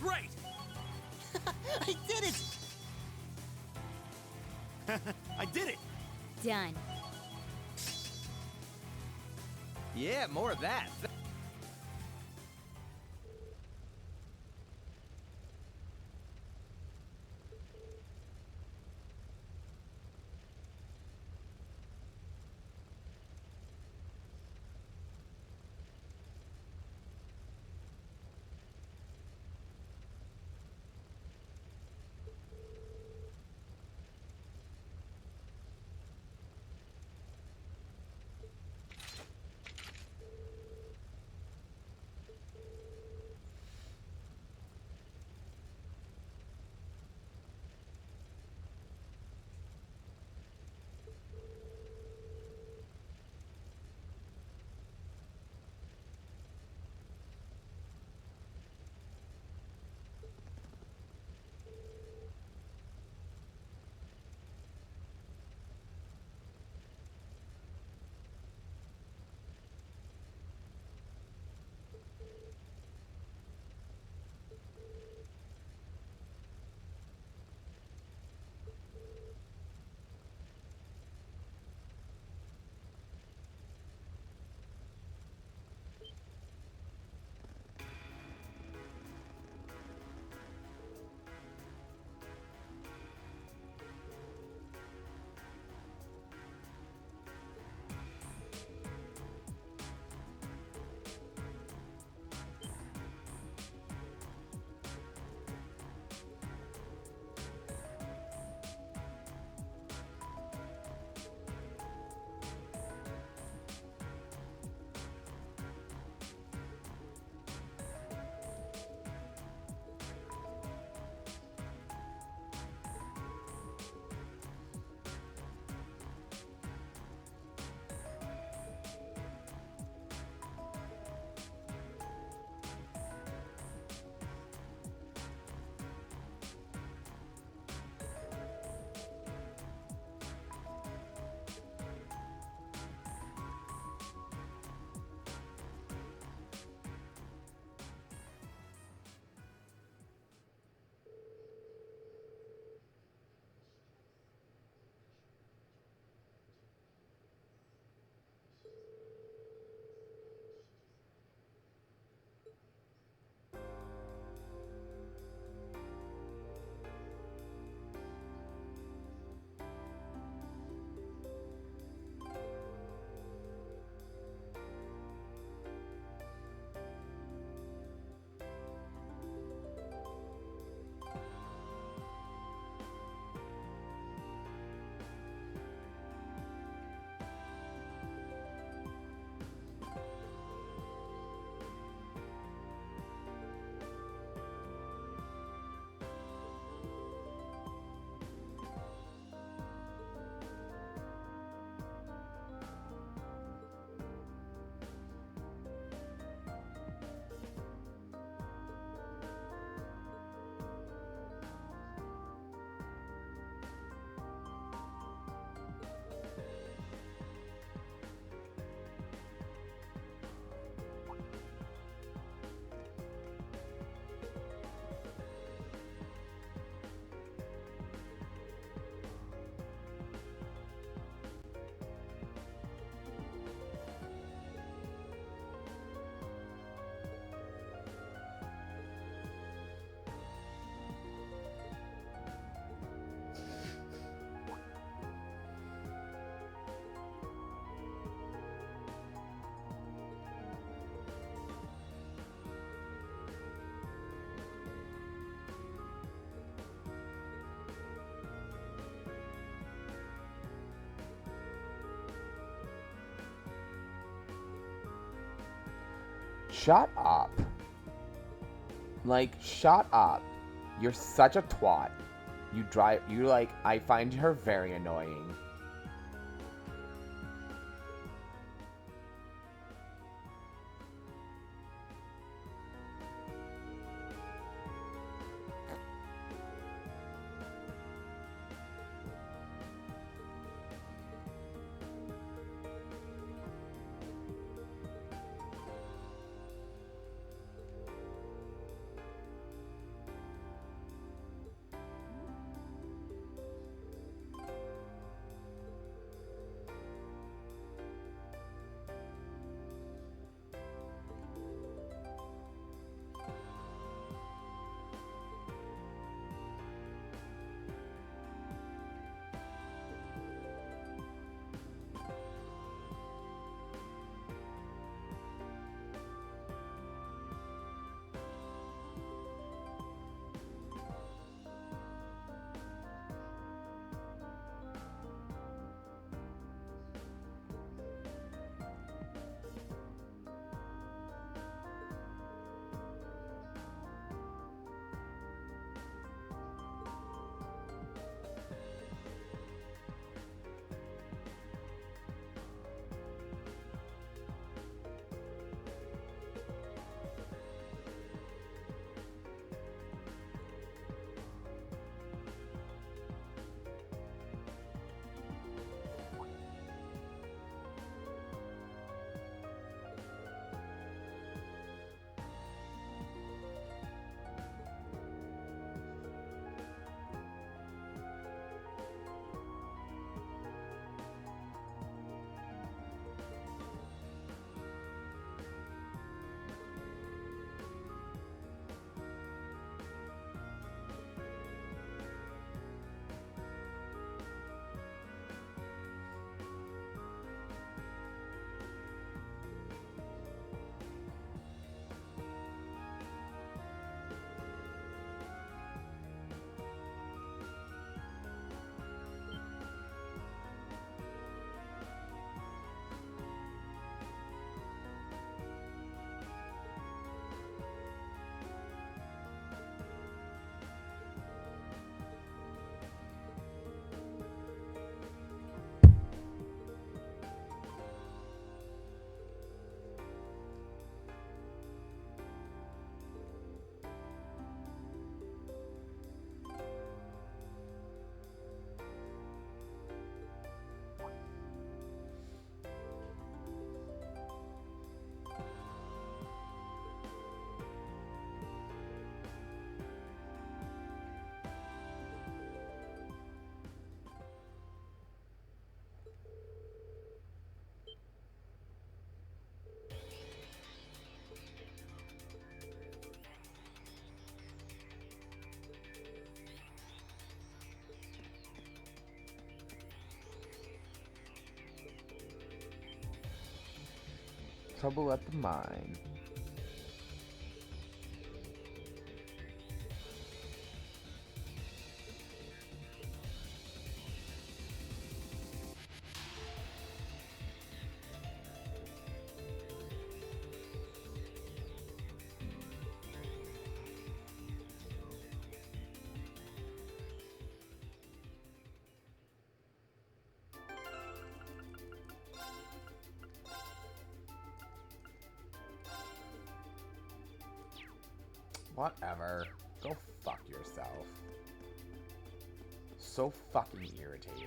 Great! I did it! I did it! Done. Yeah, more of that. Shut up. Like, shut up. You're such a twat. I find her very annoying. Trouble at the mine. Whatever. Go fuck yourself. So fucking irritating.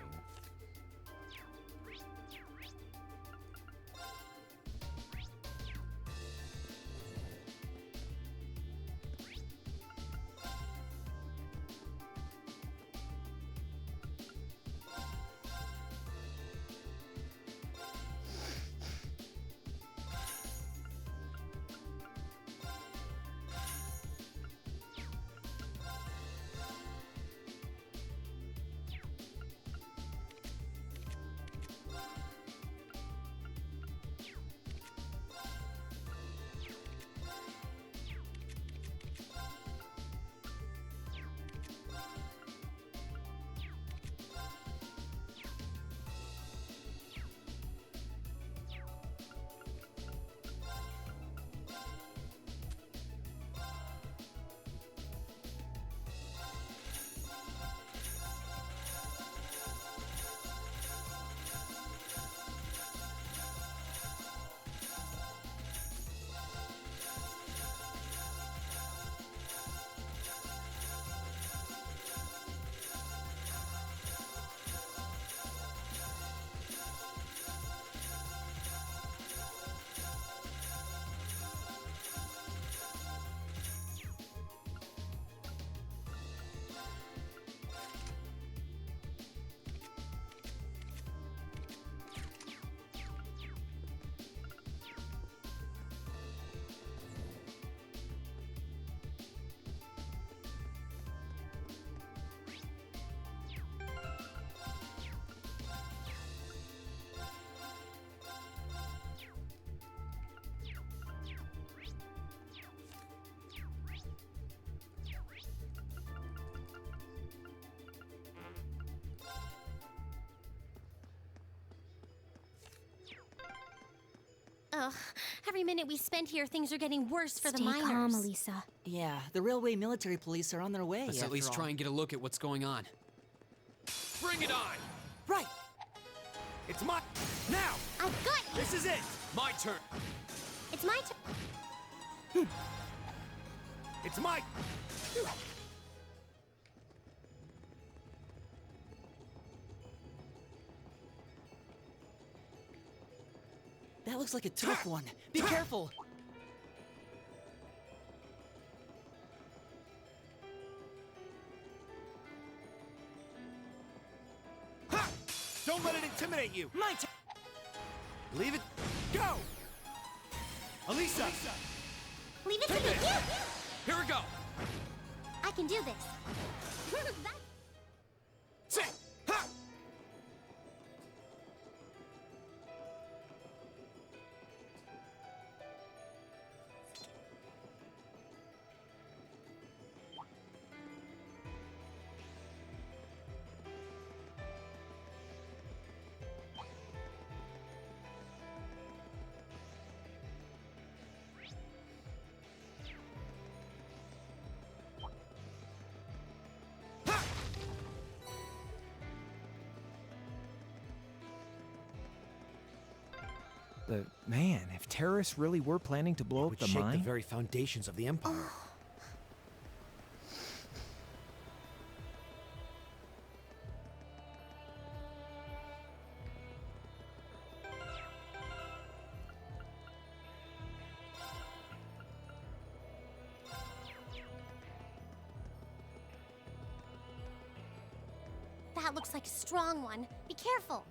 Ugh, every minute we spend here, things are getting worse for the Stay miners. calm, Elisa. Yeah, the railway military police are on their way. Let's at least try and get a look at what's going on. Bring it on! Right! It's my... Now! I've got you! This is it! My turn! It's my turn. It's my... That looks like a tough one. Be careful! Ha! Don't let it intimidate you! My turn! Leave it... Go! Elisa! Leave it to me. Yeah. Here we go! I can do this. Sit! Ha! Man, if terrorists really were planning to blow up Would the shake mine... the very foundations of the Empire. That looks like a strong one. Be careful.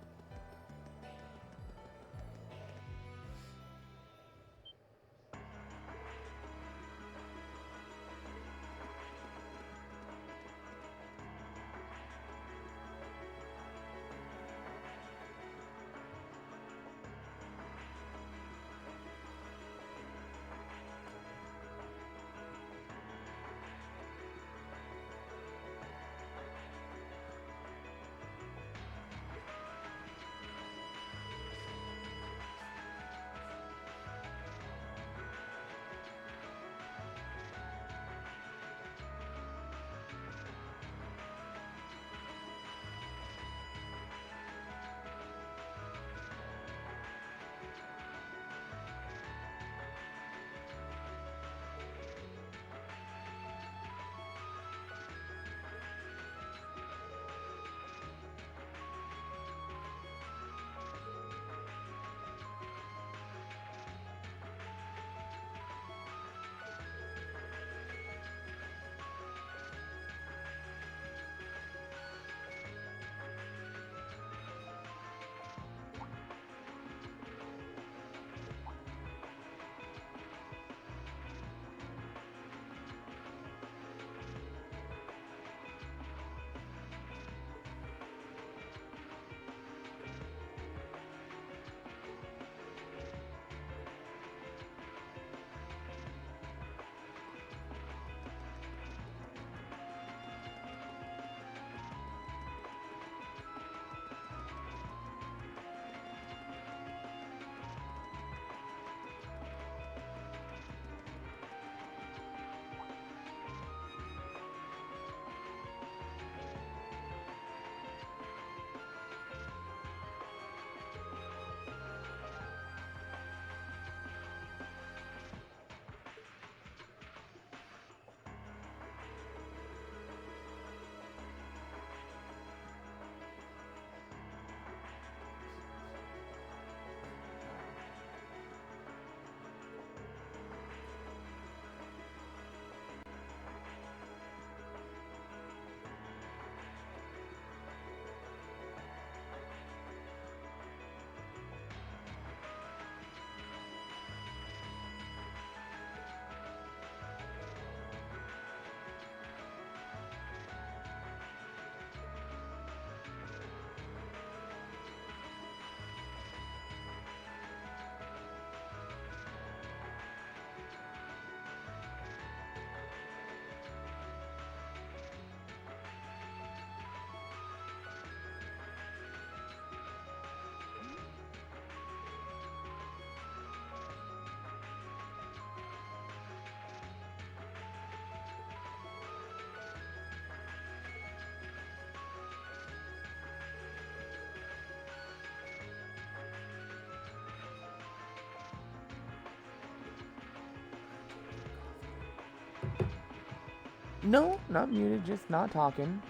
No, not muted, just not talking.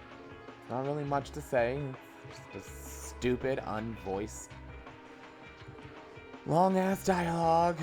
Not really much to say. It's just a stupid, unvoiced, long-ass dialogue.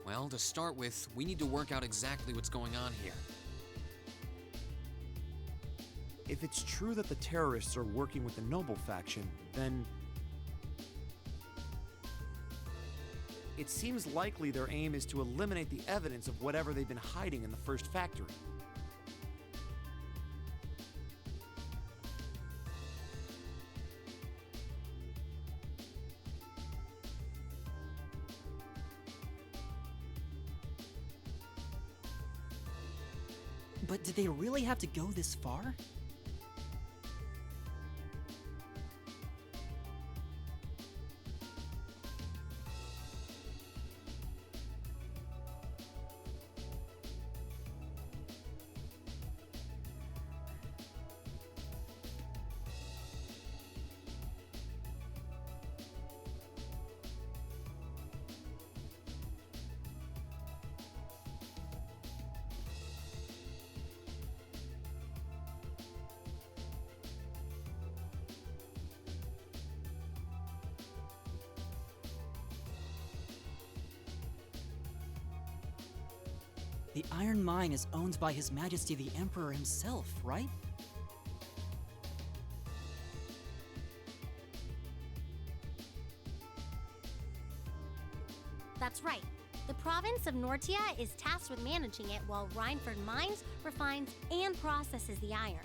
Well, to start with, we need to work out exactly what's going on here. If it's true that the terrorists are working with the Noble faction, then it seems likely their aim is to eliminate the evidence of whatever they've been hiding in the first factory. But did they really have to go this far? The Iron Mine is owned by His Majesty the Emperor himself, right? That's right. The province of Nortia is tasked with managing it while Rhineford mines, refines, and processes the iron.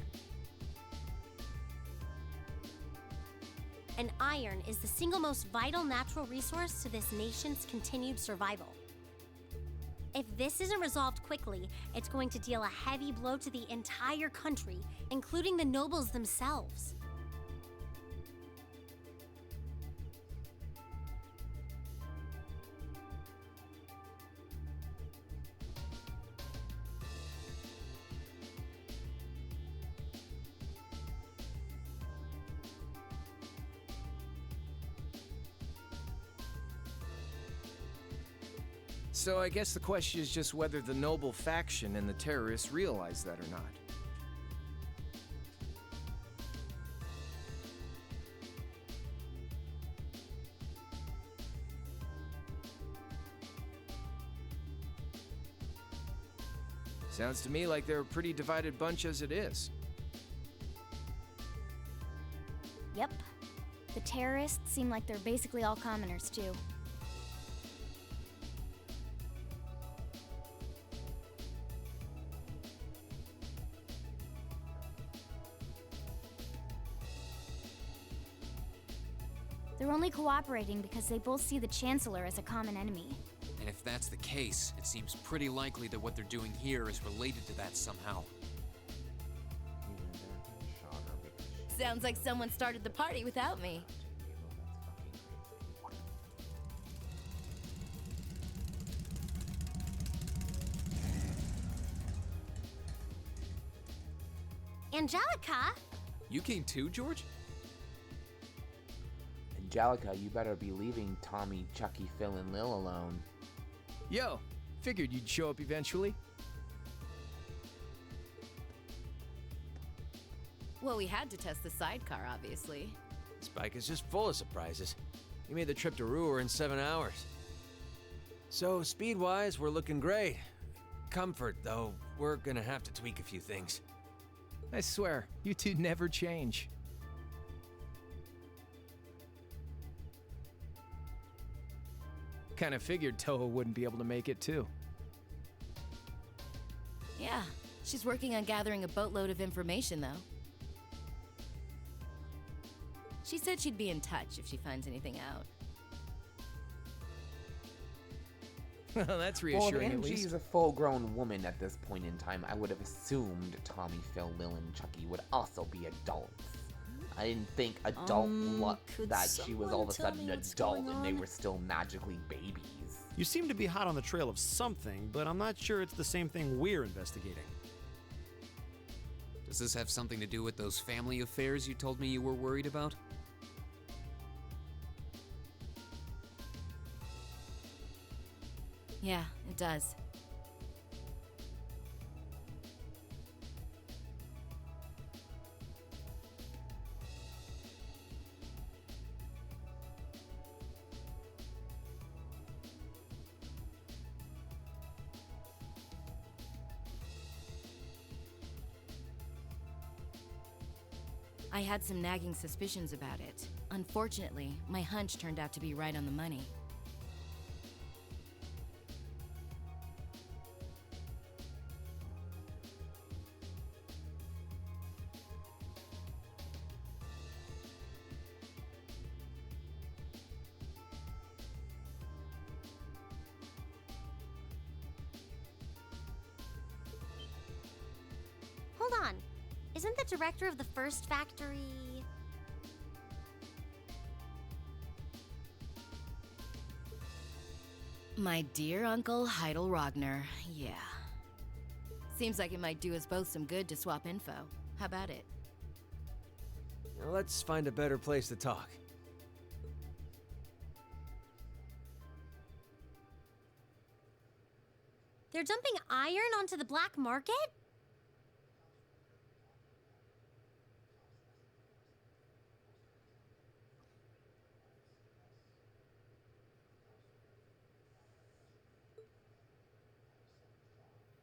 And iron is the single most vital natural resource to this nation's continued survival. If this isn't resolved quickly, it's going to deal a heavy blow to the entire country, including the nobles themselves. So I guess the question is just whether the Noble faction and the terrorists realize that or not. Sounds to me like they're a pretty divided bunch as it is. Yep. The terrorists seem like they're basically all commoners, too. They're only cooperating because they both see the Chancellor as a common enemy. And if that's the case, it seems pretty likely that what they're doing here is related to that somehow. Sounds like someone started the party without me. Angelica? You came too, George? Angelica, you better be leaving Tommy, Chucky, Phil, and Lil alone. Yo, figured you'd show up eventually. Well, we had to test the sidecar, obviously. This bike is just full of surprises. You made the trip to Rouen in 7 hours. So, speed-wise, we're looking great. Comfort, though, we're gonna have to tweak a few things. I swear, you two never change. Kinda figured Toho wouldn't be able to make it, too. Yeah, she's working on gathering a boatload of information, though. She said she'd be in touch if she finds anything out. Well, that's Well, reassuring if at least. Angie's a full-grown woman at this point in time, I would have assumed Tommy, Phil, Lil, and Chucky would also be adults. I didn't think could that she was all of a someone sudden tell an me what's adult going and they on? were still magically babies. You seem to be hot on the trail of something, but I'm not sure it's the same thing we're investigating. Does this have something to do with those family affairs you told me you were worried about? Yeah, it does. I had some nagging suspicions about it. Unfortunately, my hunch turned out to be right on the money. Hold on. Isn't the director of the first factory... My dear Uncle Heidel Rogner, yeah. Seems like it might do us both some good to swap info. How about it? Now let's find a better place to talk. They're dumping iron onto the black market?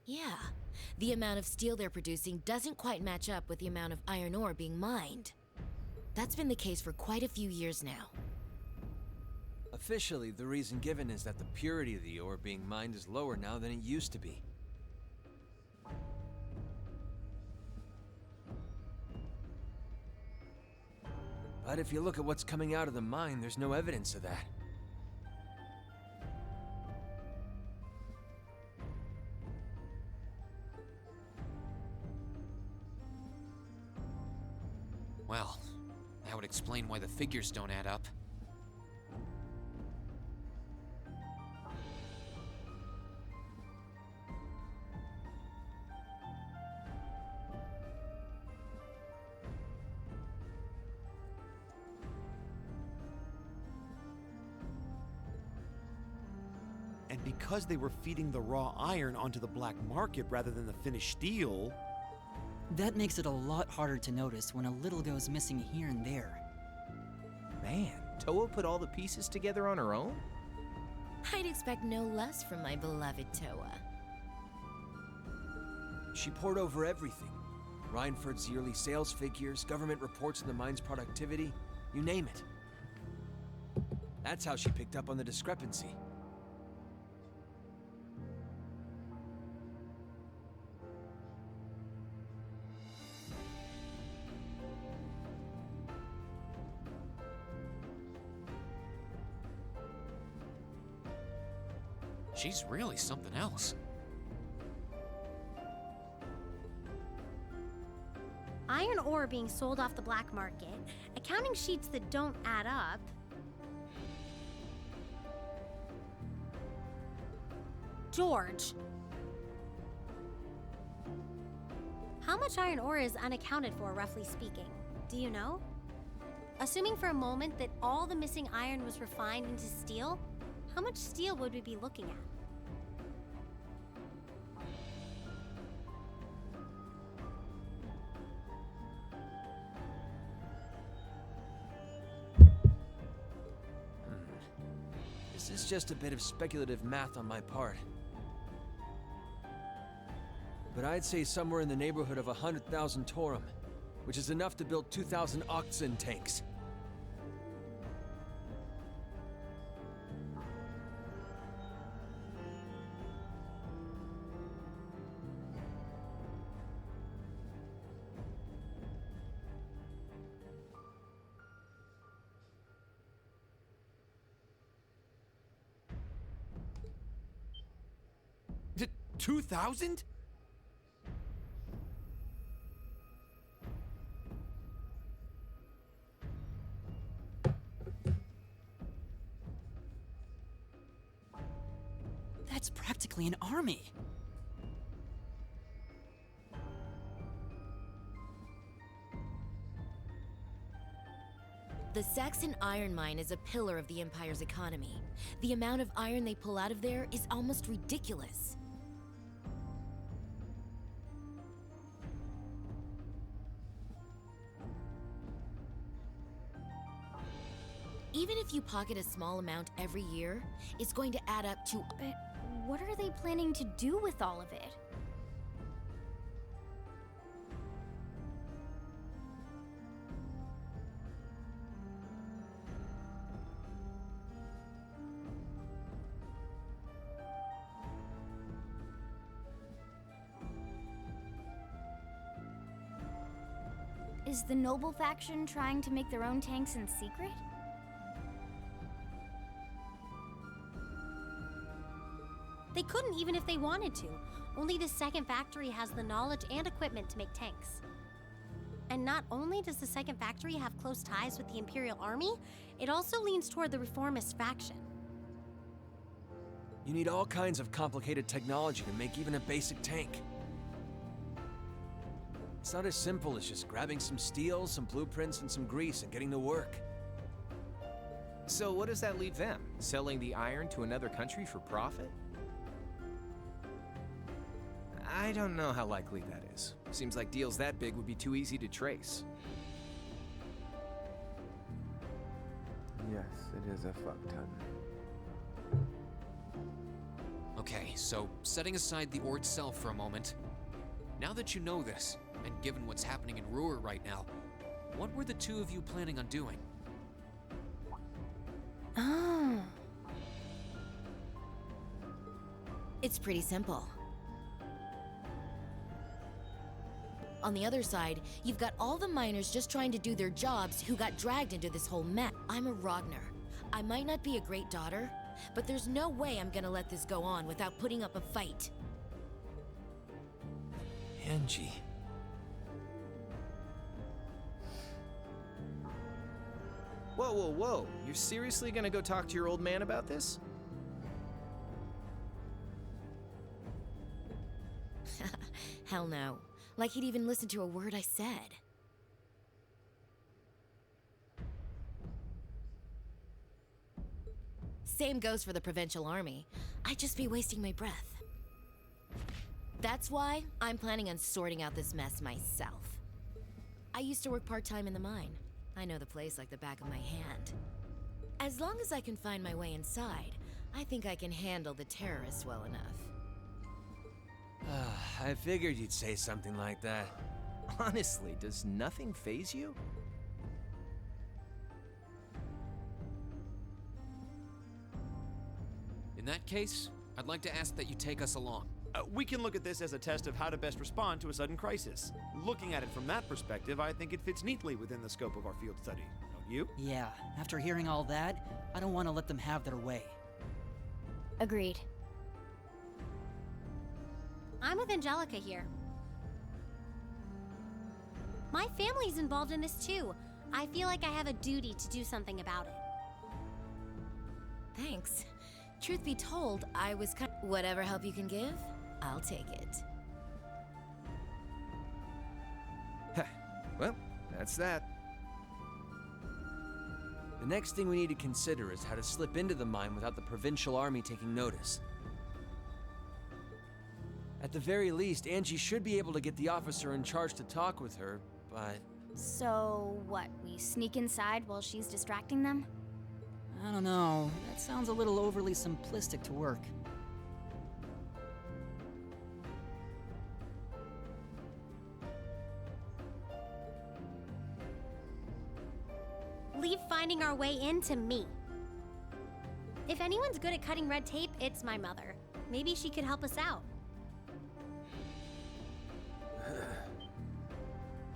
Yeah. The amount of steel they're producing doesn't quite match up with the amount of iron ore being mined. That's been the case for quite a few years now. Officially, the reason given is that the purity of the ore being mined is lower now than it used to be. But if you look at what's coming out of the mine, there's no evidence of that. Well, that would explain why the figures don't add up. And because they were feeding the raw iron onto the black market rather than the finished steel... That makes it a lot harder to notice when a little goes missing here and there. Man, Toa put all the pieces together on her own? I'd expect no less from my beloved Toa. She poured over everything. Reinford's yearly sales figures, government reports on the mine's productivity, you name it. That's how she picked up on the discrepancy. She's really something else. Iron ore being sold off the black market, accounting sheets that don't add up. George. How much iron ore is unaccounted for, roughly speaking? Do you know? Assuming for a moment that all the missing iron was refined into steel, how much steel would we be looking at? This is just a bit of speculative math on my part. But I'd say somewhere in the neighborhood of 100,000 Torum, which is enough to build 2,000 oxen tanks. D- 2,000? That's practically an army. The Saxon iron mine is a pillar of the Empire's economy. The amount of iron they pull out of there is almost ridiculous. Even if you pocket a small amount every year, it's going to add up to... But what are they planning to do with all of it? Is the noble faction trying to make their own tanks in secret? They couldn't even if they wanted to. Only the second factory has the knowledge and equipment to make tanks. And not only does the second factory have close ties with the Imperial Army, it also leans toward the reformist faction. You need all kinds of complicated technology to make even a basic tank. It's not as simple as just grabbing some steel, some blueprints, and some grease and getting to work. So what does that leave them? Selling the iron to another country for profit? I don't know how likely that is. Seems like deals that big would be too easy to trace. Yes, it is a fuck ton. Okay, so setting aside the ore itself for a moment, now that you know this, and given what's happening in Roer right now, what were the two of you planning on doing? Oh. It's pretty simple. On the other side, you've got all the miners just trying to do their jobs who got dragged into this whole mess. I'm a Ragnar. I might not be a great daughter, but there's no way I'm gonna let this go on without putting up a fight. Angie. Whoa, whoa, whoa. You're seriously gonna go talk to your old man about this? Hell no. Like he'd even listen to a word I said. Same goes for the Provincial Army. I'd just be wasting my breath. That's why I'm planning on sorting out this mess myself. I used to work part-time in the mine. I know the place like the back of my hand. As long as I can find my way inside, I think I can handle the terrorists well enough. I figured you'd say something like that. Honestly, does nothing faze you? In that case, I'd like to ask that you take us along. We can look at this as a test of how to best respond to a sudden crisis. Looking at it from that perspective, I think it fits neatly within the scope of our field study. Don't you? Yeah, after hearing all that, I don't want to let them have their way. Agreed. I'm with Angelica here. My family's involved in this too. I feel like I have a duty to do something about it. Thanks. Truth be told, I was kind of... Whatever help you can give, I'll take it. Well, that's that. The next thing we need to consider is how to slip into the mine without the Provincial Army taking notice. At the very least, Angie should be able to get the officer in charge to talk with her, but... So, what, we sneak inside while she's distracting them? I don't know. That sounds a little overly simplistic to work. Leave finding our way in to me. If anyone's good at cutting red tape, it's my mother. Maybe she could help us out.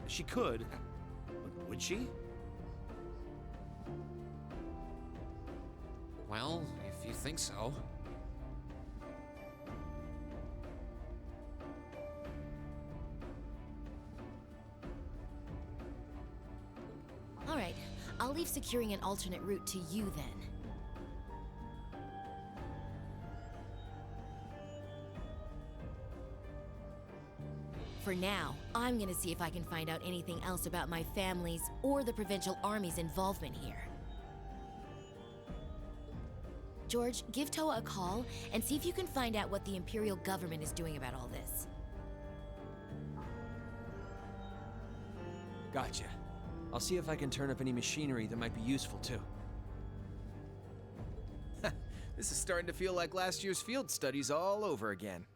She could, but would she? Well, if you think so. All right, I'll leave securing an alternate route to you then. For now, I'm gonna see if I can find out anything else about my family's or the Provincial Army's involvement here. George, give Toa a call and see if you can find out what the Imperial government is doing about all this. Gotcha. I'll see if I can turn up any machinery that might be useful too. This is starting to feel like last year's field studies all over again.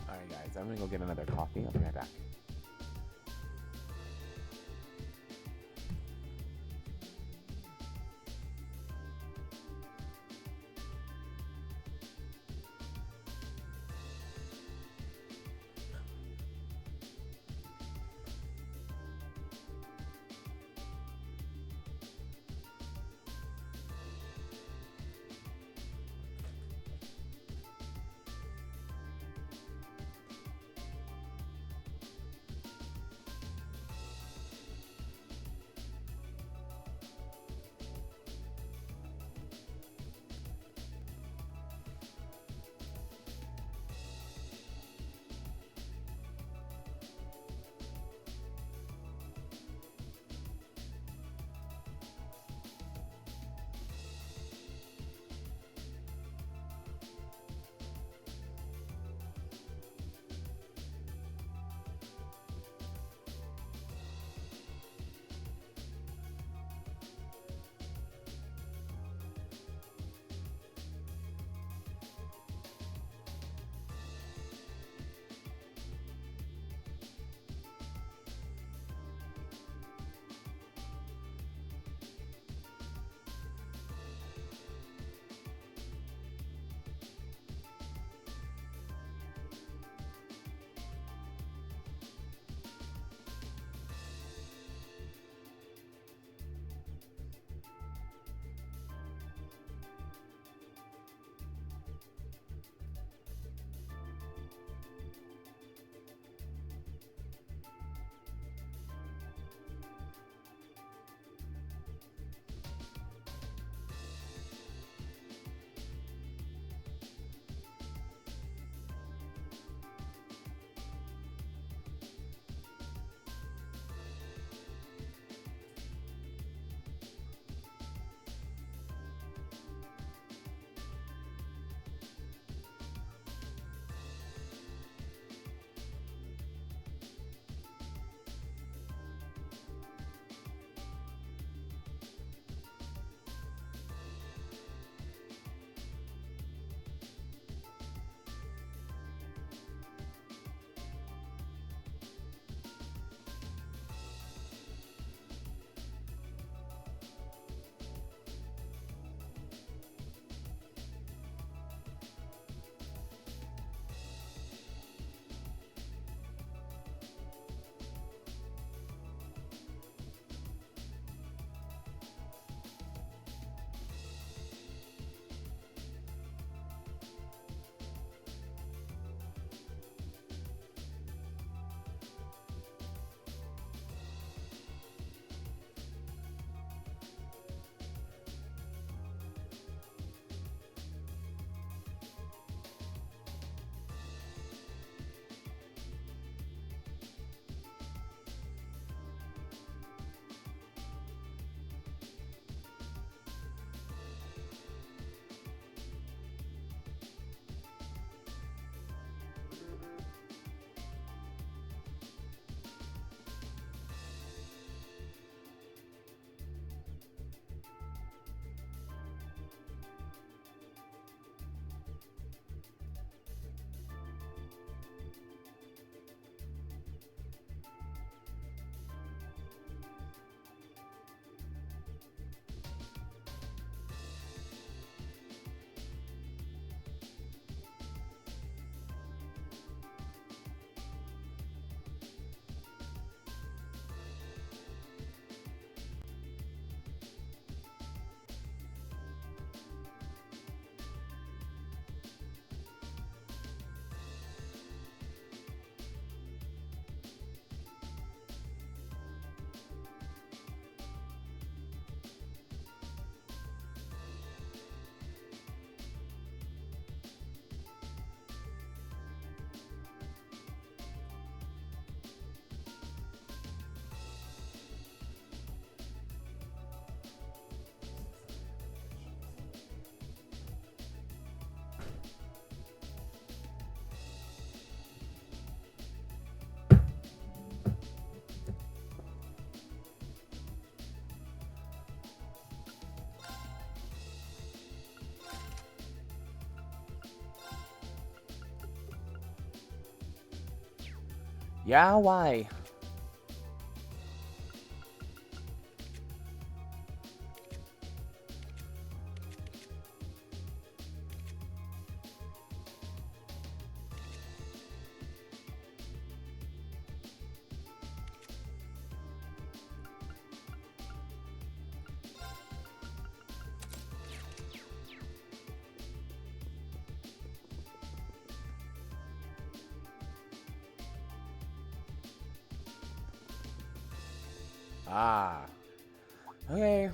Alright guys, I'm gonna go get another coffee. I'll be right back. Yeah, why? Ah. Okay.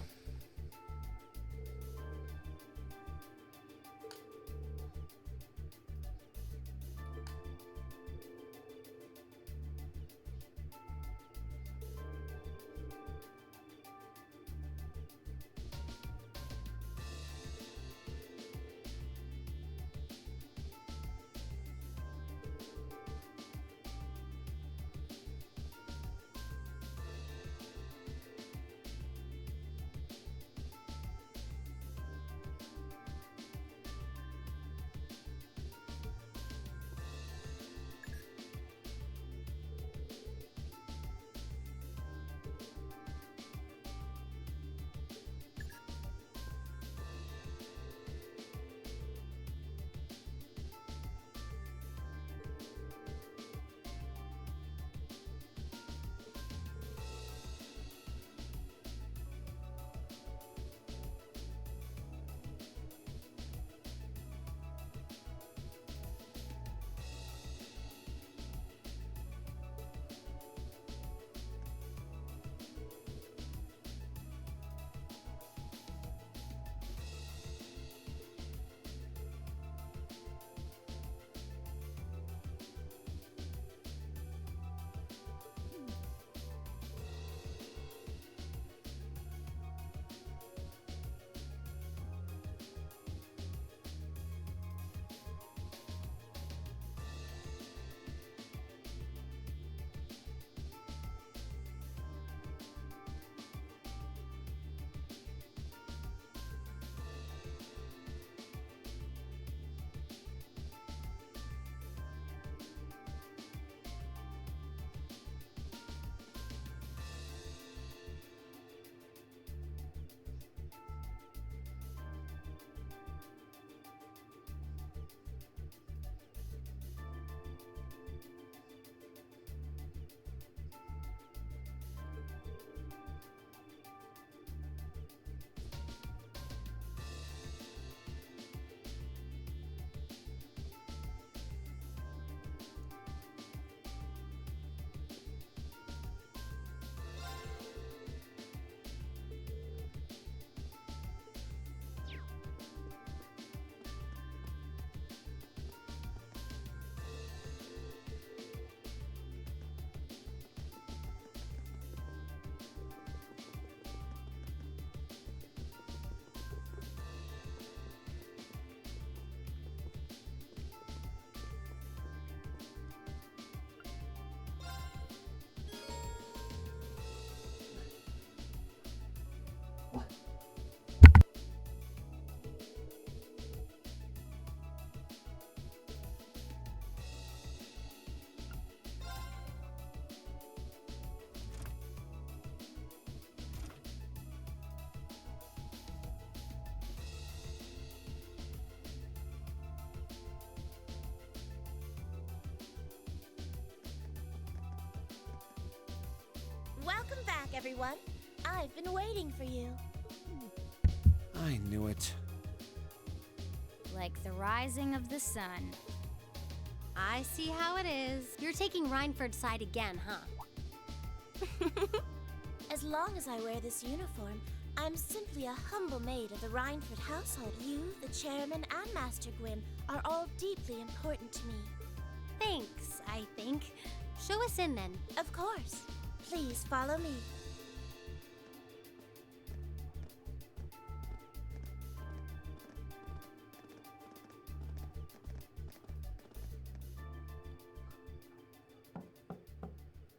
Welcome back, everyone. I've been waiting for you. I knew it. Like the rising of the sun. I see how it is. You're taking Rhineford's side again, huh? As long as I wear this uniform, I'm simply a humble maid of the Rhineford household. You, the chairman, and Master Gwyn are all deeply important to me. Thanks, I think. Show us in, then. Of course. Please follow me.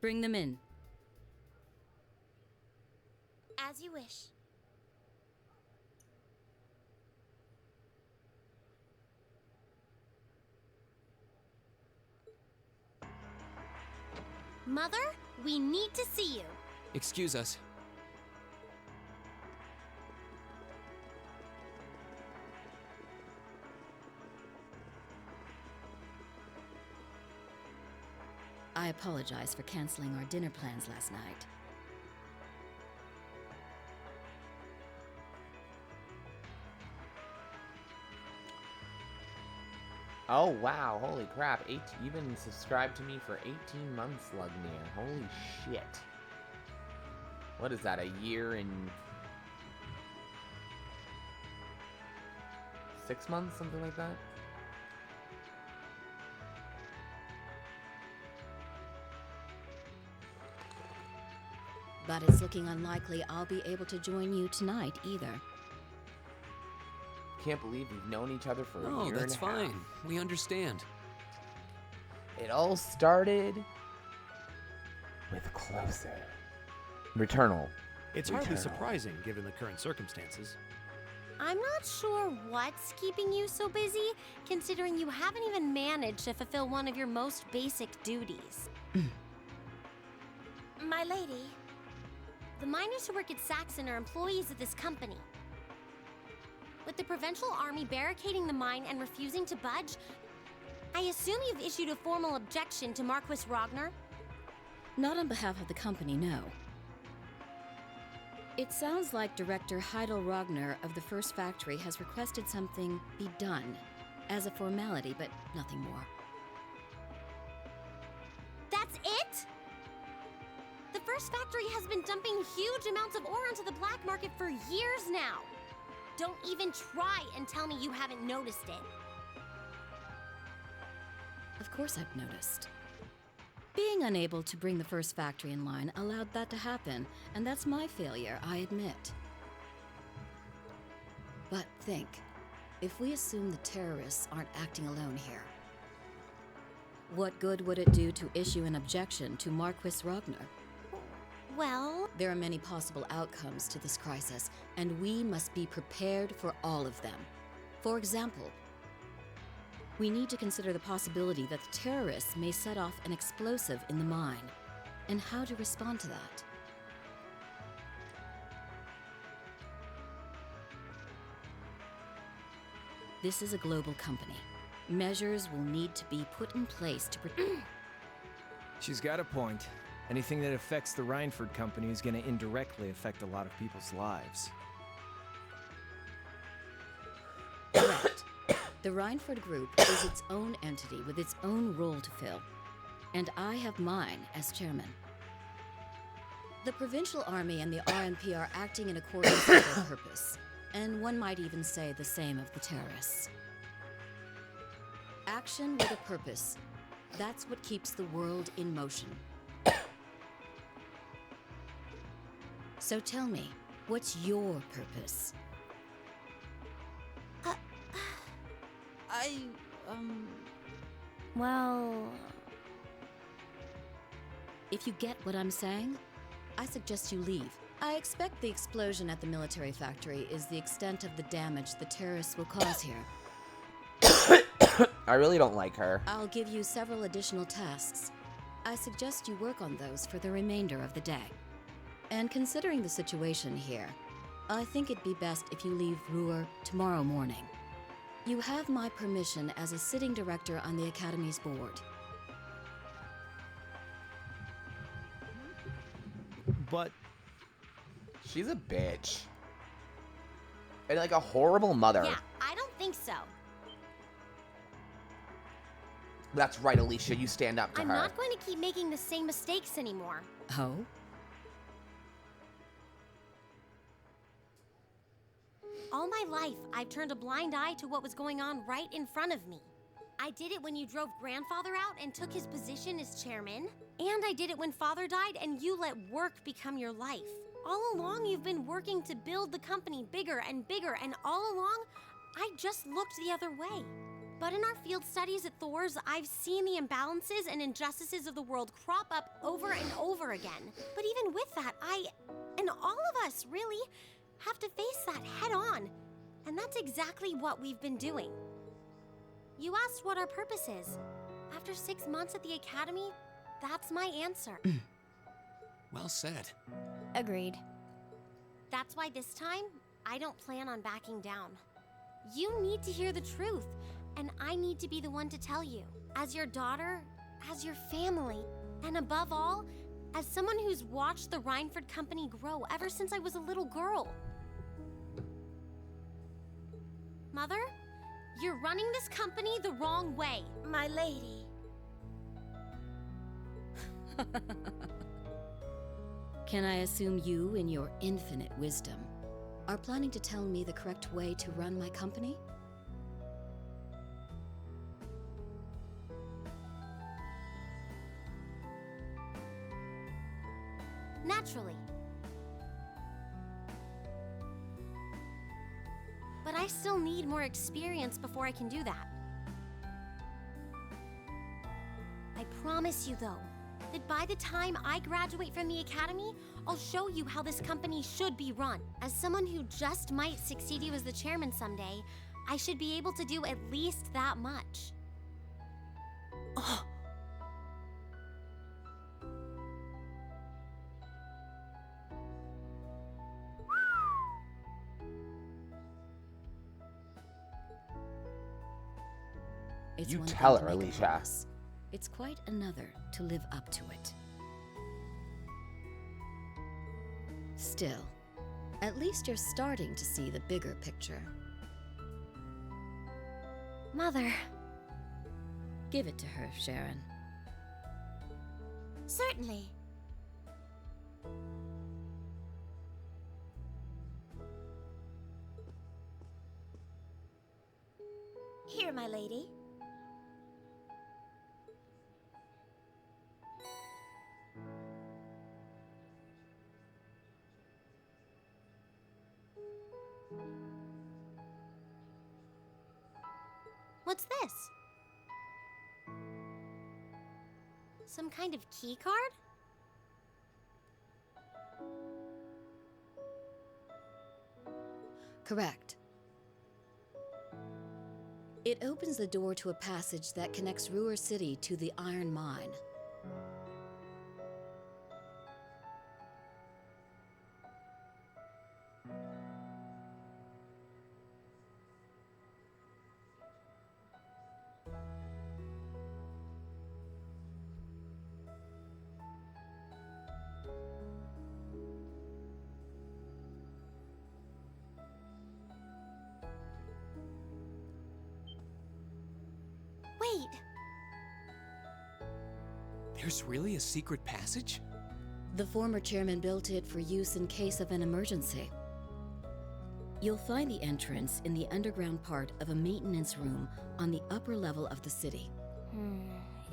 Bring them in. As you wish. Mother, we need to see you. Excuse us. I apologize for canceling our dinner plans last night. Oh wow, holy crap. You've been subscribed to me for 18 months, Lugnir. Holy shit. What is that, a year and 6 months? Something like that? But it's looking unlikely I'll be able to join you tonight either. Can't believe we've known each other for a year Oh, and a that's half. fine. We understand. It all started with Closer. Returnal. It's hardly surprising given the current circumstances. I'm not sure what's keeping you so busy, considering you haven't even managed to fulfill one of your most basic duties. My lady. The miners who work at Saxon are employees of this company. With the Provincial Army barricading the mine and refusing to budge, I assume you've issued a formal objection to Marquis Ragnar? Not on behalf of the company, no. It sounds like Director Heidel Ragnar of the First Factory has requested something be done as a formality, but nothing more. That's it? The First Factory has been dumping huge amounts of ore onto the black market for years now. Don't even try and tell me you haven't noticed it. Of course I've noticed. Being unable to bring the First Factory in line allowed that to happen, and that's my failure, I admit. But think, if we assume the terrorists aren't acting alone here, what good would it do to issue an objection to Marquis Ragnar? Well, there are many possible outcomes to this crisis, and we must be prepared for all of them. For example, we need to consider the possibility that the terrorists may set off an explosive in the mine, and how to respond to that. This is a global company. Measures will need to be put in place to protect. She's got a point. Anything that affects the Reinford company is going to indirectly affect a lot of people's lives. Correct. The Reinford Group is its own entity with its own role to fill, and I have mine as chairman. The Provincial Army and the RNP are acting in accordance with their purpose, and one might even say the same of the terrorists. Action with a purpose. That's what keeps the world in motion. So tell me, what's your purpose? Well... If you get what I'm saying, I suggest you leave. I expect the explosion at the military factory is the extent of the damage the terrorists will cause here. I really don't like her. I'll give you several additional tasks. I suggest you work on those for the remainder of the day. And considering the situation here, I think it'd be best if you leave Ruhr tomorrow morning. You have my permission as a sitting director on the Academy's board. But... she's a bitch. And like a horrible mother. Yeah, I don't think so. That's right, Alicia. You stand up to I'm her. not going to keep making the same mistakes anymore. Oh? All my life, I've turned a blind eye to what was going on right in front of me. I did it when you drove grandfather out and took his position as chairman. And I did it when father died and you let work become your life. All along, you've been working to build the company bigger and bigger, and all along, I just looked the other way. But in our field studies at Thor's, I've seen the imbalances and injustices of the world crop up over and over again. But even with that, I, and all of us, really, have to face that head on. And that's exactly what we've been doing. You asked what our purpose is. After 6 months at the Academy, That's my answer. Well said. Agreed. That's why this time, I don't plan on backing down. You need to hear the truth, and I need to be the one to tell you. As your daughter, as your family, and above all, as someone who's watched the Rhineford Company grow ever since I was a little girl. Mother, you're running this company the wrong way. My lady. Can I assume you, in your infinite wisdom, are planning to tell me the correct way to run my company? Naturally. But I still need more experience before I can do that. I promise you, though, that by the time I graduate from the academy, I'll show you how this company should be run. As someone who just might succeed you as the chairman someday, I should be able to do at least that much. It's You one thing tell to her, make a Alicia. promise. It's quite another to live up to it. Still, at least you're starting to see the bigger picture. Mother. Give it to her, Sharon. Certainly. Here, my lady. What's this? Some kind of key card? Correct. It opens the door to a passage that connects Ruhr City to the Iron Mine. Wait, There's really a secret passage? The former chairman built it for use in case of an emergency. You'll find the entrance in the underground part of a maintenance room on the upper level of the city.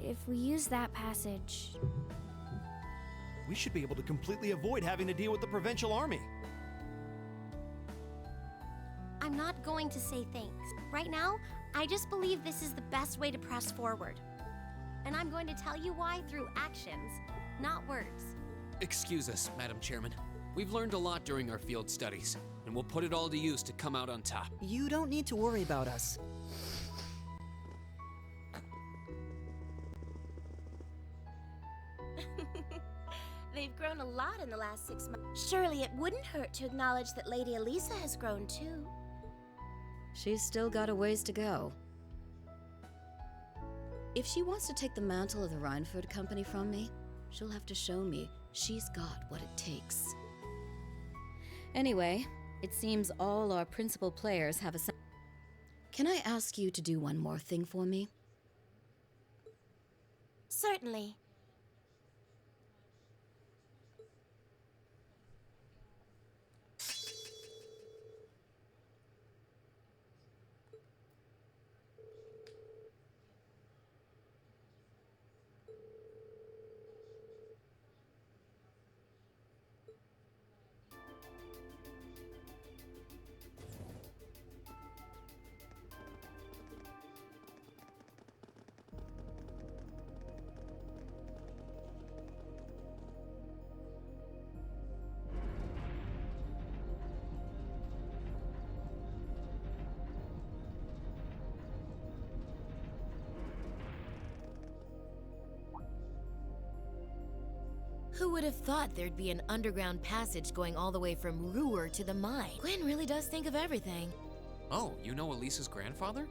If we use that passage... We should be able to completely avoid having to deal with the provincial army. I'm not going to say thanks. Right now, I just believe this is the best way to press forward. And I'm going to tell you why through actions, not words. Excuse us, Madam Chairman. We've learned a lot during our field studies, and we'll put it all to use to come out on top. You don't need to worry about us. They've grown a lot in the last 6 months. Surely it wouldn't hurt to acknowledge that Lady Elisa has grown too. She's still got a ways to go. If she wants to take the mantle of the Rhineford Company from me, she'll have to show me she's got what it takes. Anyway, it seems all our principal players have a... Can I ask you to do one more thing for me? Certainly. Who would have thought there'd be an underground passage going all the way from Roen to the mine? Gwen really does think of everything. Oh, you know Elisa's grandfather?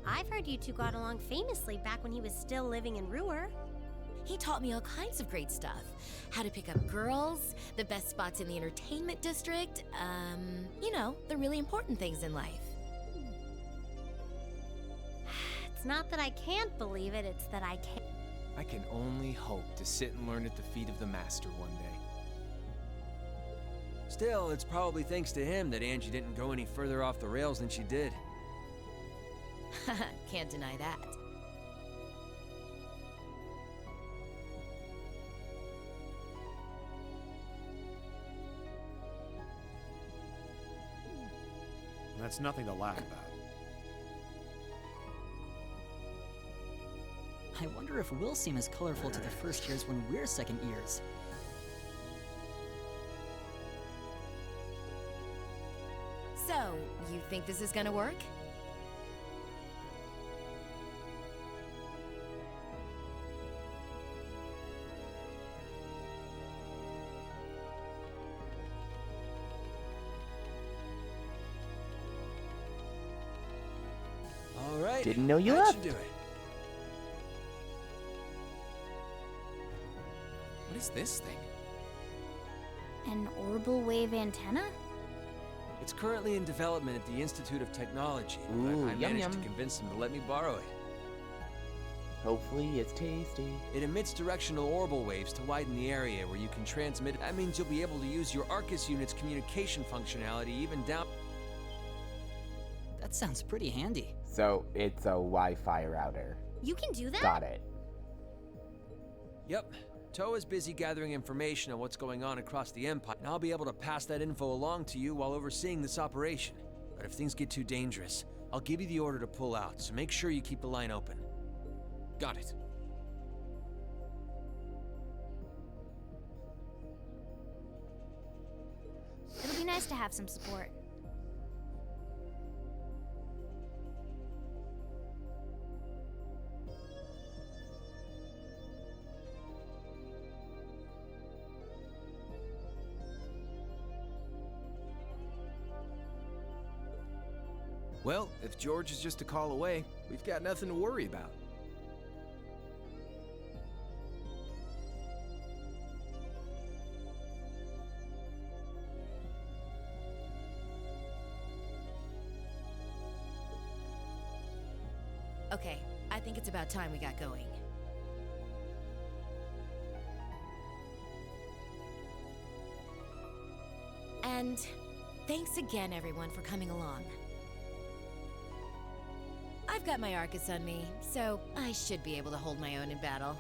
I've heard you two got along famously back when he was still living in Roen. He taught me all kinds of great stuff. How to pick up girls, the best spots in the entertainment district, you know, the really important things in life. It's not that I can't believe it, it's that I can't. I can only hope to sit and learn at the feet of the master one day. Still, it's probably thanks to him that Angie didn't go any further off the rails than she did. Can't deny that. That's nothing to laugh about. I wonder if we'll seem as colorful to the first years when we're second years. So, you think this is gonna work? All right. Didn't know you that left. should do it. What is this thing? An orbital wave antenna? It's currently in development at the Institute of Technology, but Ooh, I yum, managed yum. to convince them to let me borrow it. Hopefully it's tasty. It emits directional orbital waves to widen the area where you can transmit it. That means you'll be able to use your Arcus unit's communication functionality even down... That sounds pretty handy. So it's a Wi-Fi router. You can do that? Got it. Yep. Toa's busy gathering information on what's going on across the Empire, and I'll be able to pass that info along to you while overseeing this operation. But if things get too dangerous, I'll give you the order to pull out, so make sure you keep the line open. Got it. It'll be nice to have some support. Well, if George is just a call away, we've got nothing to worry about. Okay, I think it's about time we got going. And thanks again, everyone, for coming along. I've got my Arcus on me, so I should be able to hold my own in battle.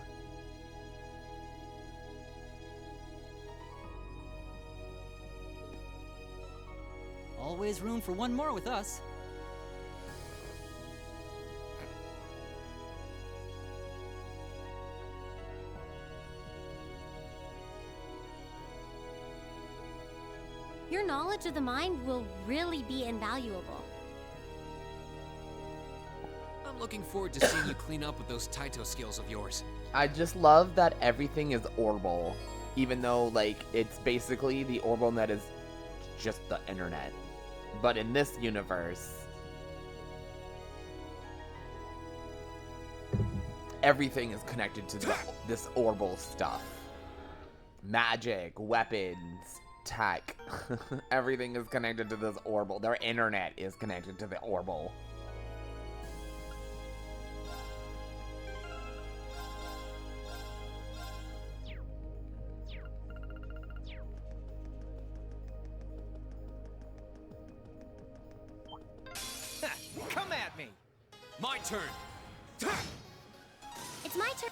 Always room for one more with us. Your knowledge of the mind will really be invaluable. I'm looking forward to seeing you clean up with those Taito skills of yours. I just love that everything is orbital, even though, like, it's basically the orbital net is just the internet. But in this universe, everything is connected to this orbital stuff. Magic, weapons, tech, everything is connected to this orbital. Their internet is connected to the orbital. Come at me! My turn! It's my turn.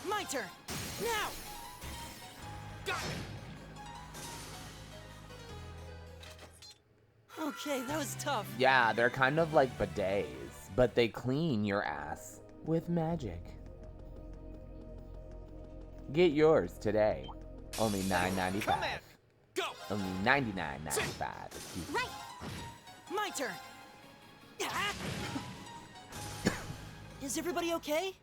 My turn! Now! Okay, that was tough. Yeah, they're kind of like bidets, but they clean your ass with magic. Get yours today. Only $9.95. Go! Only $99.95. Right. My turn! Ah! Is everybody okay?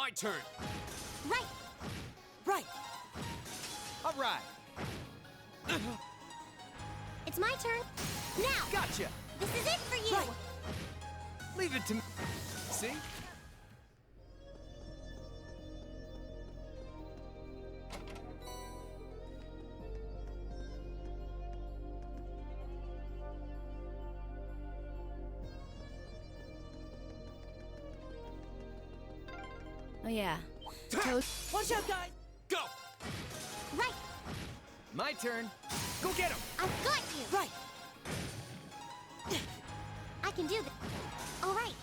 My turn. Right. Right. All right. It's my turn. Now. Gotcha. This is it for you. Right. Leave it to me. See? Oh, yeah. Watch out, guys! Go! Right. My turn. Go get him! I've got you. Right. I can do this. All right.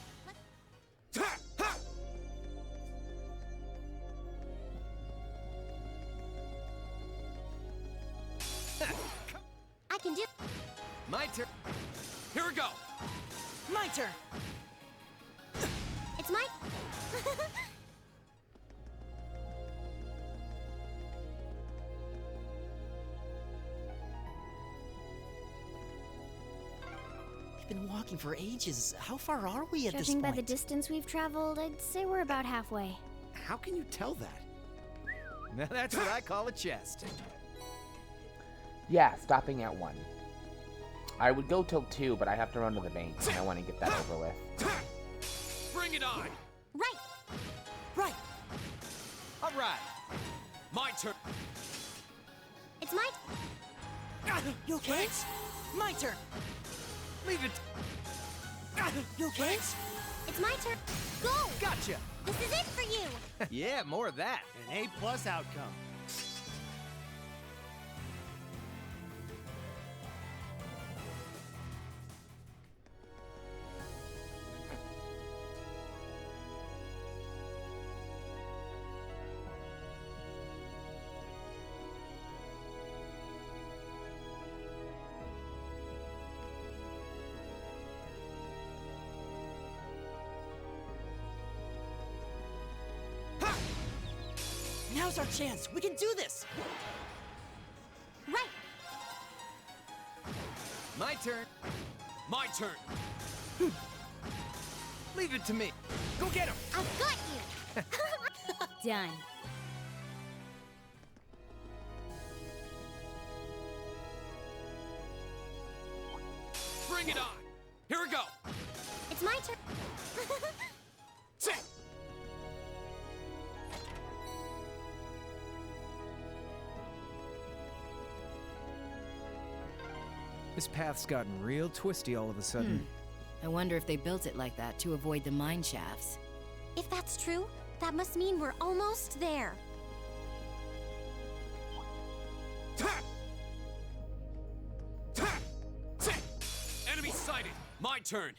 I can do. My turn. Here we go. My turn. It's my. We've been walking for ages. How far are we at this Judging point? by the distance we've traveled, I'd say we're about halfway. How can you tell that? Now that's what I call a chest. Yeah, stopping at 1. I would go till 2, but I have to run to the bank, and I want to get that over with. Bring it on. Right. Right. All right. My turn. It's my. You okay? My turn. Leave it. You okay? It's my turn. Go. Gotcha. This is it for you. Yeah, more of that. An A+ outcome. Now's our chance. We can do this. Right. My turn. My turn. Leave it to me. Go get him. I've got you. Done. Bring it on. Here we go. It's my turn. This path's gotten real twisty all of a sudden. I wonder if they built it like that to avoid the mine shafts. If that's true, that must mean we're almost there. Enemy sighted. My turn.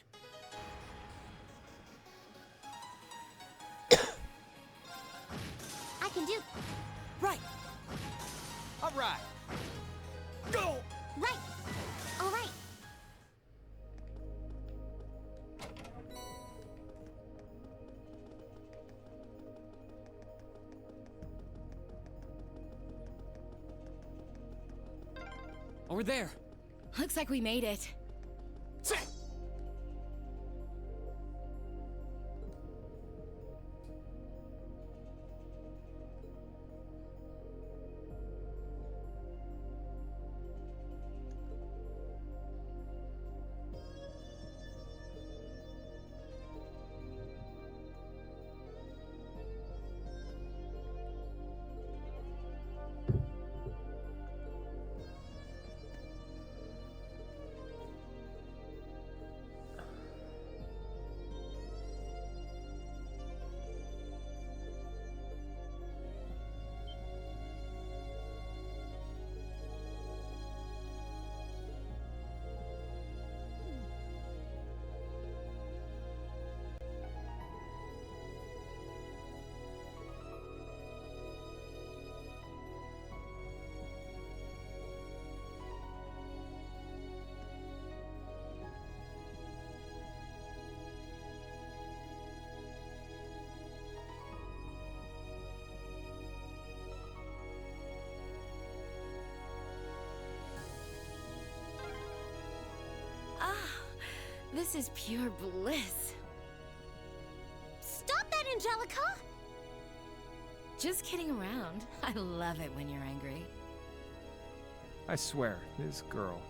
I can do. Right. All right. Go. Right. All right. Over there. Looks like we made it. This is pure bliss. Stop that, Angelica! Just kidding around. I love it when you're angry. I swear, this girl.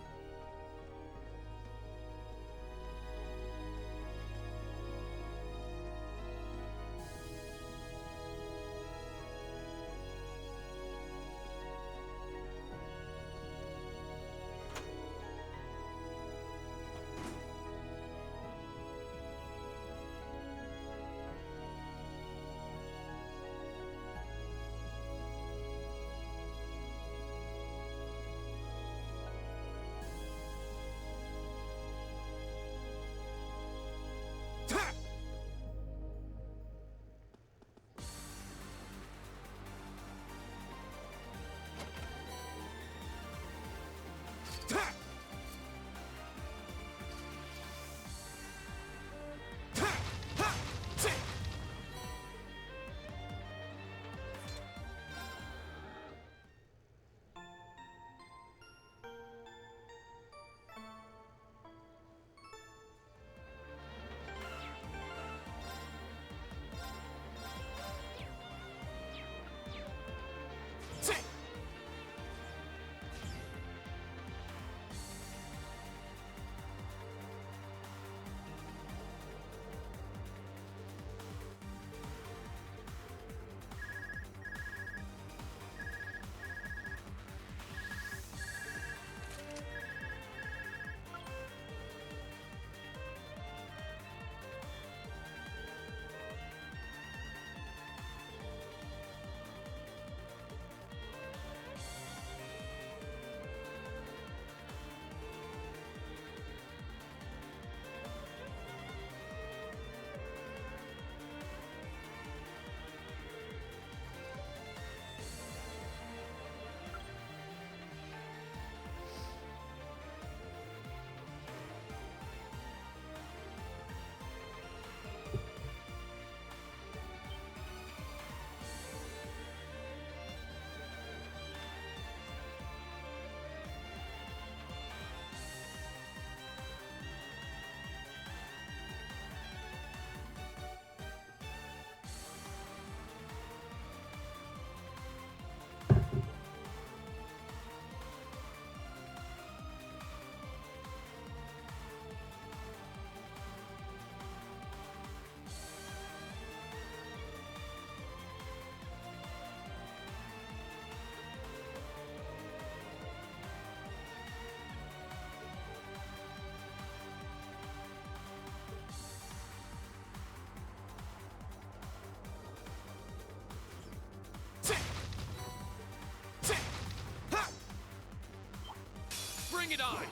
Bring it on!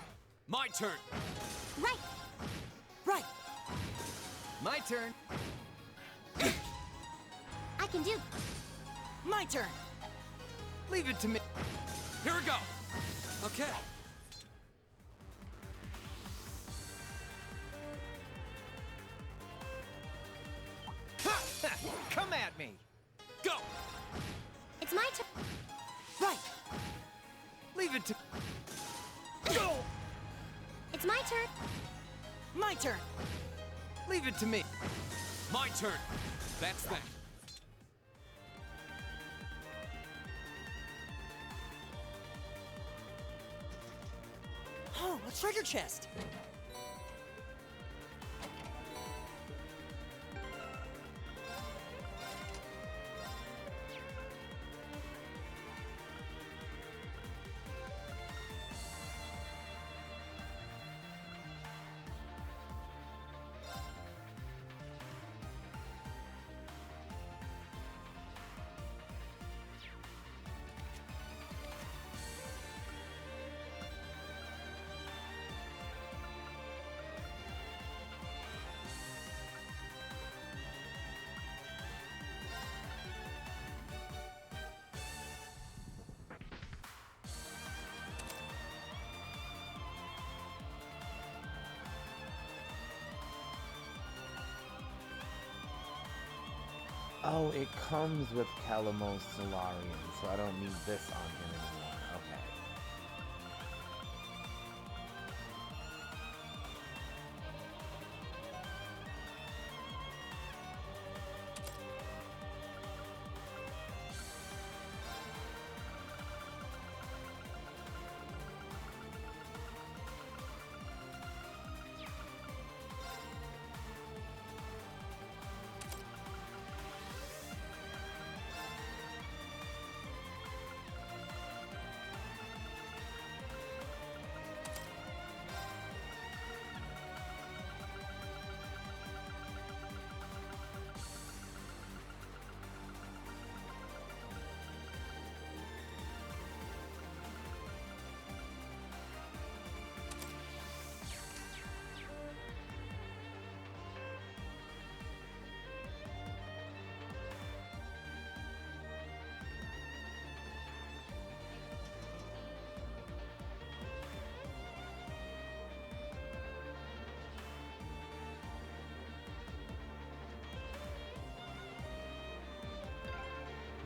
My turn! Right! Right! My turn! I can do. My turn! Leave it to me. Here we go! Okay. Come at me! Go! It's my turn. Right! Leave it to... Go! It's my turn. My turn! Leave it to me. My turn! That's that. Oh, a treasure chest! Oh, it comes with Calamos Solarian, so I don't need this on him anymore. Okay.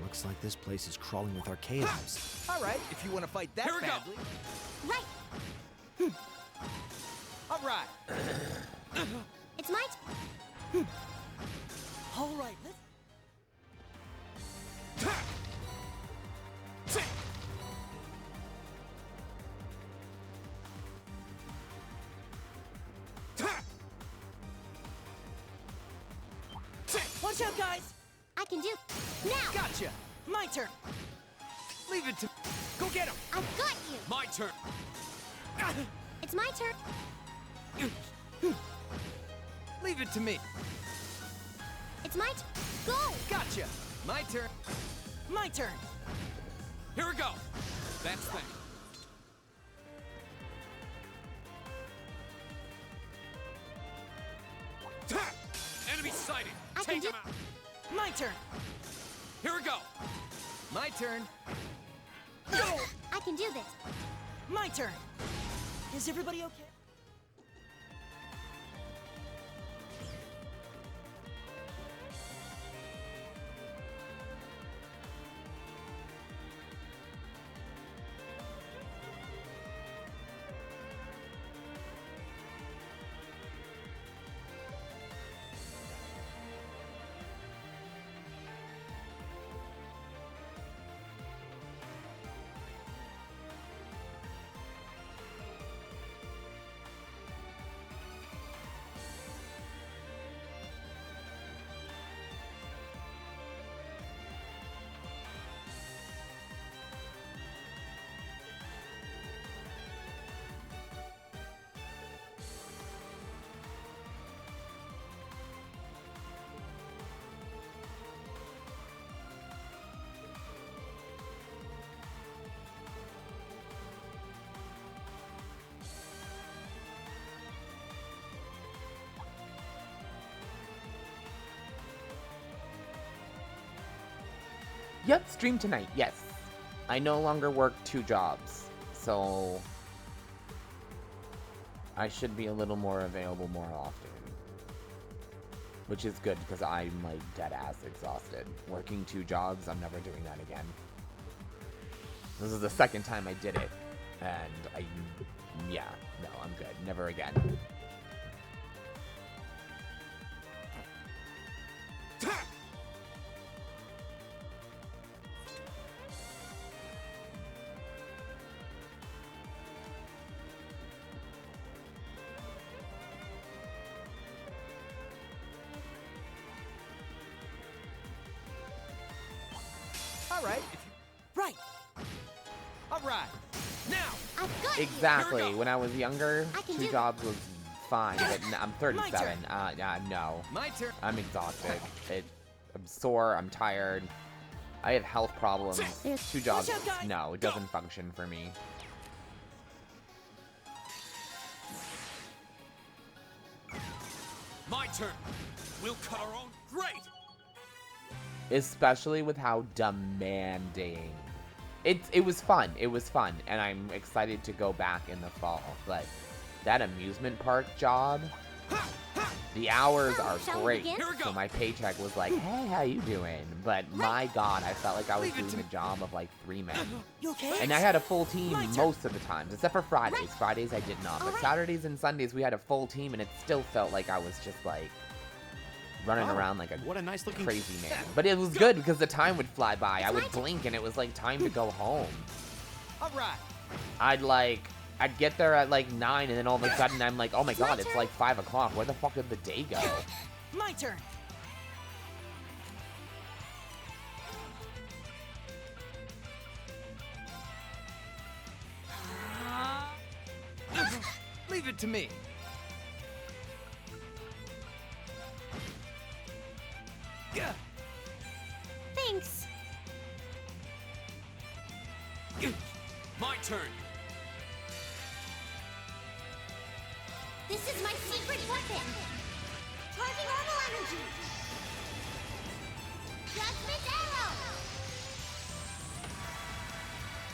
Looks like this place is crawling with archaeans. All right, if you want to fight that Here we go. badly. Right. All right. It's my All right, let's... Watch out, guys! I can do now. Gotcha. My turn! Leave it to. Go get him. I've got you. My turn. It's my turn. Leave it to me. It's my go. Gotcha. My turn. My turn! Here we go. That's thing. Enemy sighted. I can Take do him out. My turn! Here we go. My turn. I can do this. My turn! Is everybody okay? Yep, stream tonight, yes. I no longer work 2 jobs, so I should be a little more available more often. Which is good, because I'm, like, dead-ass exhausted. Working 2 jobs, I'm never doing that again. This is the second time I did it, and yeah, no, I'm good. Never again. All right. Right! All right. Now. I've got Exactly. Here we go. When I was younger, I can 2 do jobs was fine, but I'm 37. turn. No. My turn. I'm exhausted. I'm sore. I'm tired. I have health problems. 2 jobs. out, guys. No, it doesn't function for me. My turn. We'll cut our own. Great. Especially with how demanding. It was fun. It was fun, and I'm excited to go back in the fall. But that amusement park job, the hours are Shall we great. begin? Here we go. So my paycheck was like, hey, how you doing? But my God, I felt like I was doing the job of like 3 men. You okay? And I had a full team My turn. most of the times, except for Fridays. Fridays I did not. But Saturdays and Sundays we had a full team, and it still felt like I was just like running around like a What a nice looking crazy man. But it was good because the time would fly by. I would blink and it was like time to go home. All right. I'd get there at like 9 and then all of a sudden I'm like, oh my God, it's like 5 o'clock. Where the fuck did the day go? My turn! Leave it to me. Yeah. Thanks. My turn. This is my secret weapon. Charging normal energy. Judgment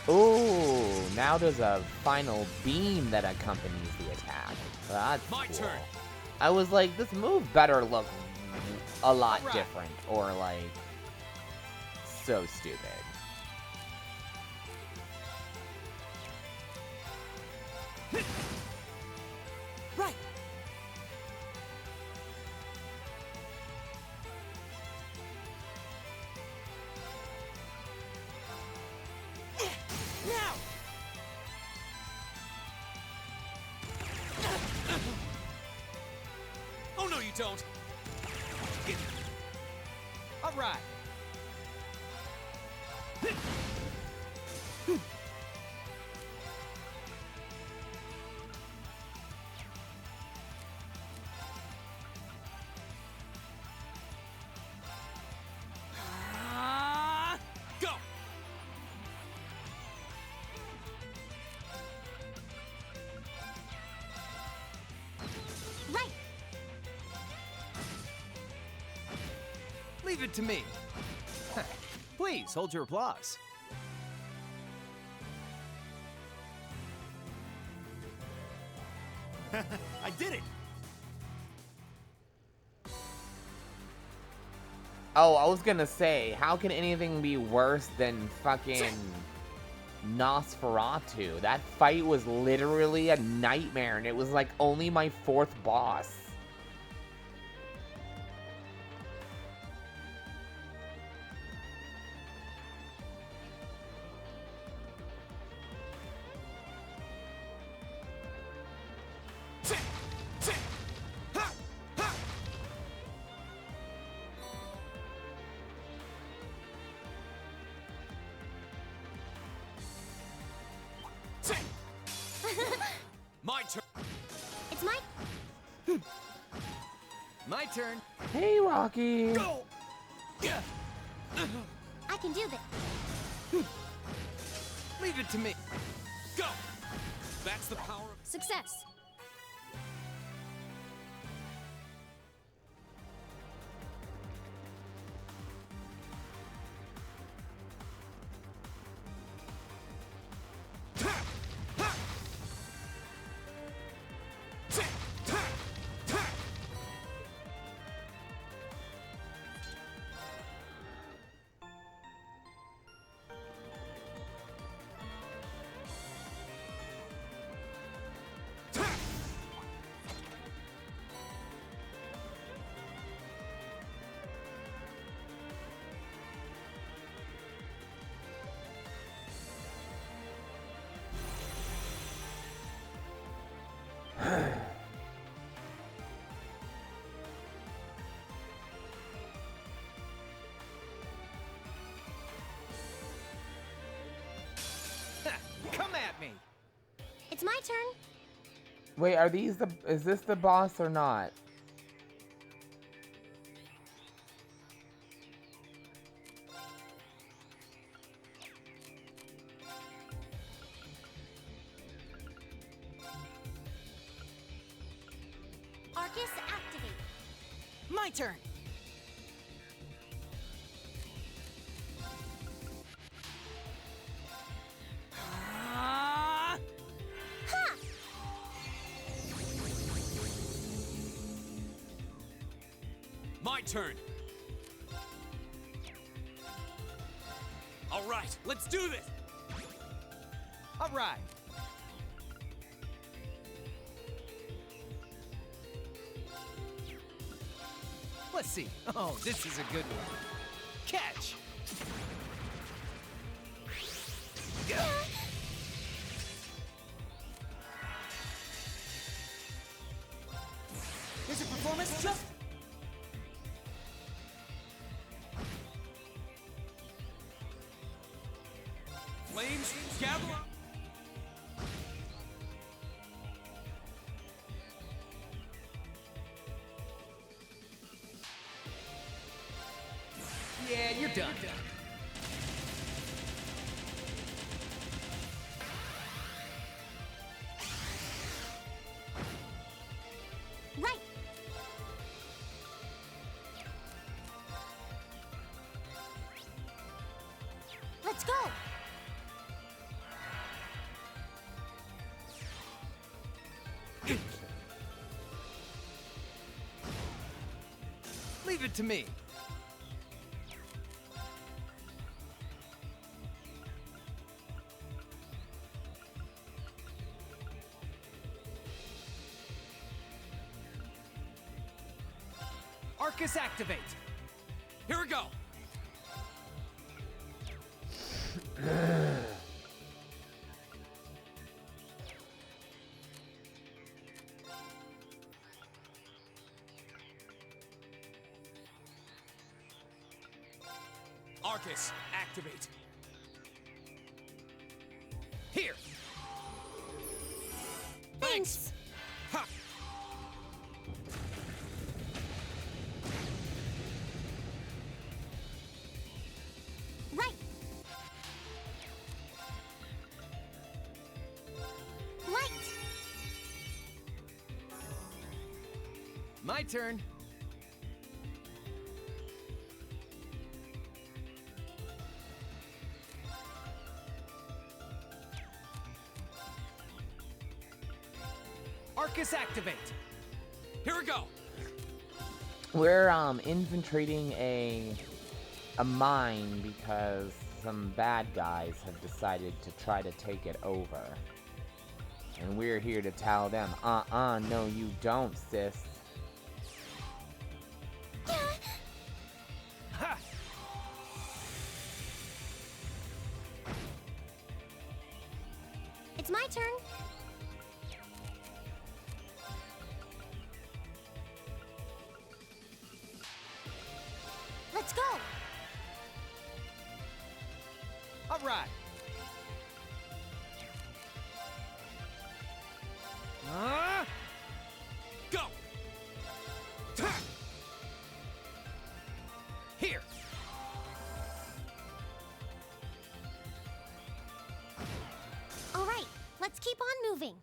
arrow. Ooh, now there's a final beam that accompanies the attack. That's My cool. turn. I was like, this move better look a lot different, or like so stupid. Right. Now. Oh no, you don't. All right. Go. Right. Leave it to me. Please, hold your applause. I did it! Oh, I was gonna say, how can anything be worse than fucking Nosferatu? That fight was literally a nightmare, and it was like only my 4th boss. My turn. It's my. My turn. Hey, Rocky. Go. I can do this. Leave it to me. Go. That's the power of Success. Come at me. It's my turn. Wait, are these the... Is this the boss or not? Arcus activate. My turn. Ha! my turn. All right, let's do this. All right. Let's see. Oh, this is a good one. Catch. Here's a performance just... Flames, gather up. Yeah, you're done. Right. Let's go. Leave it to me. Arcus activate! Here we go! Arcus activate! Here! Thanks. Ha! Right. Light. My turn. Arcus activate! Here we go! We're infiltrating a mine because some bad guys have decided to try to take it over. And we're here to tell them, no you don't, sis. Ha! It's my turn. Let's go. All right. Go! Ta! Here. All right, let's keep on moving.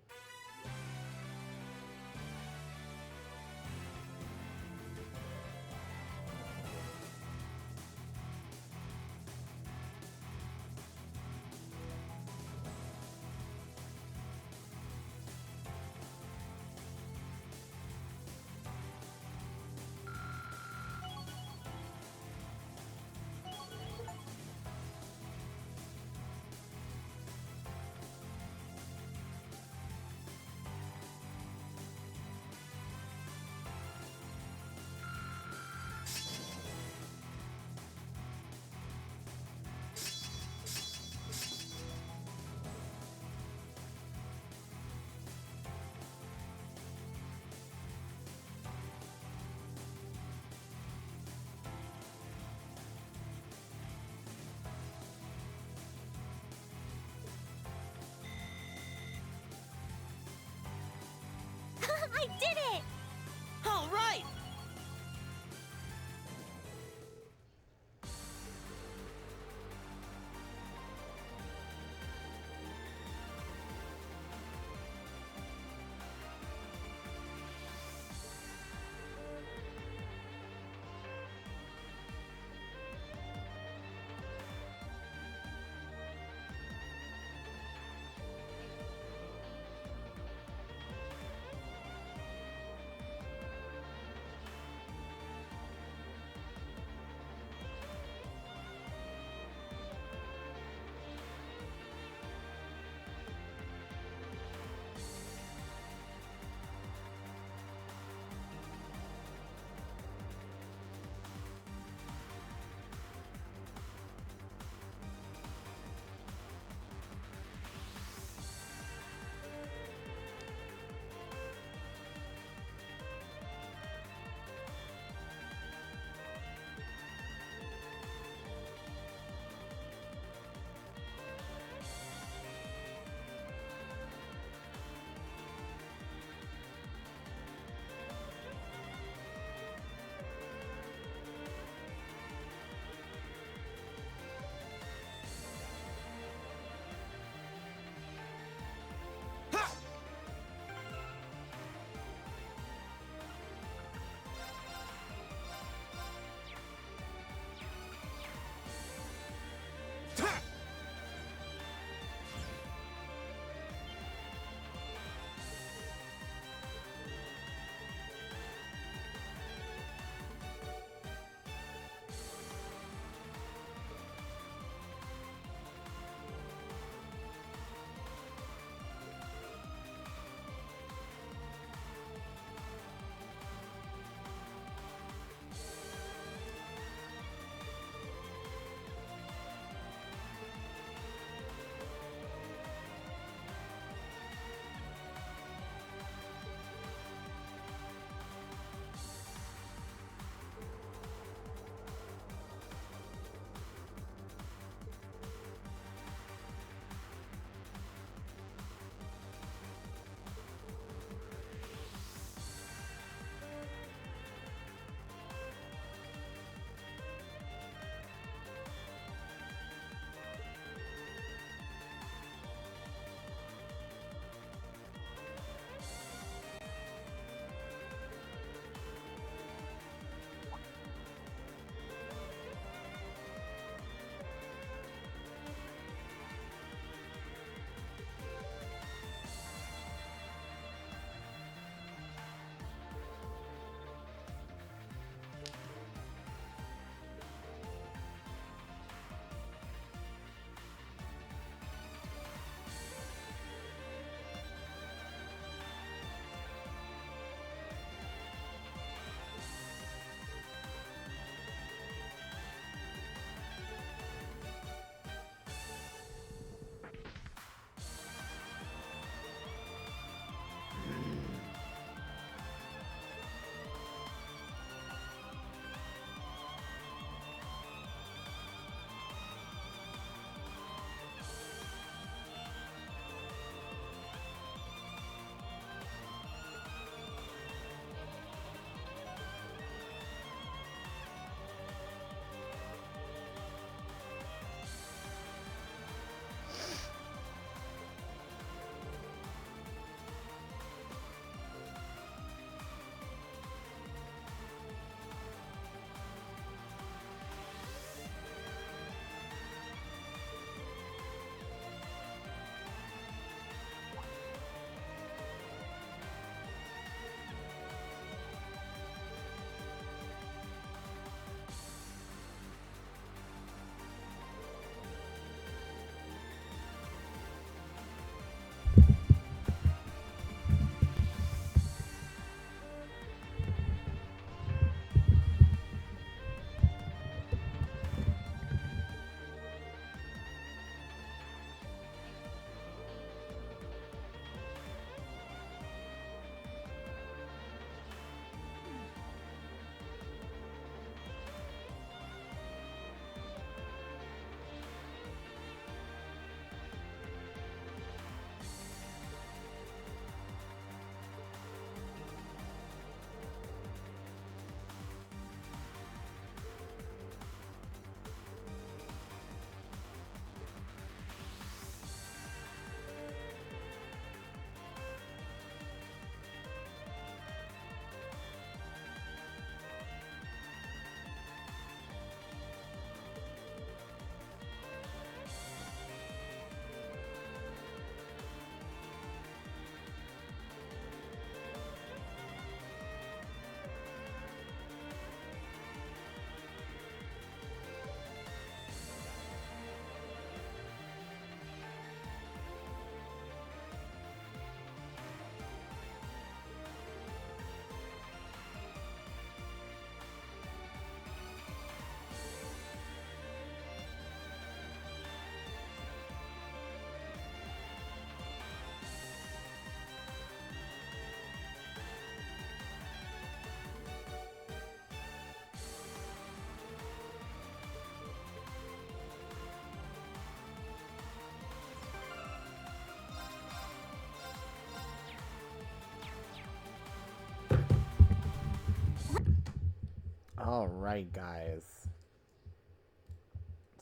All right, guys.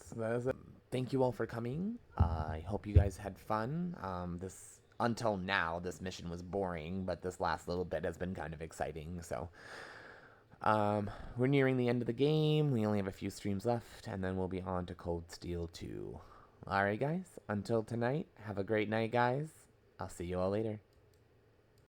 So that is it. Thank you all for coming. I hope you guys had fun. Until now, this mission was boring, but this last little bit has been kind of exciting. So, we're nearing the end of the game. We only have a few streams left, and then we'll be on to Cold Steel 2. All right, guys. Until tonight, have a great night, guys. I'll see you all later.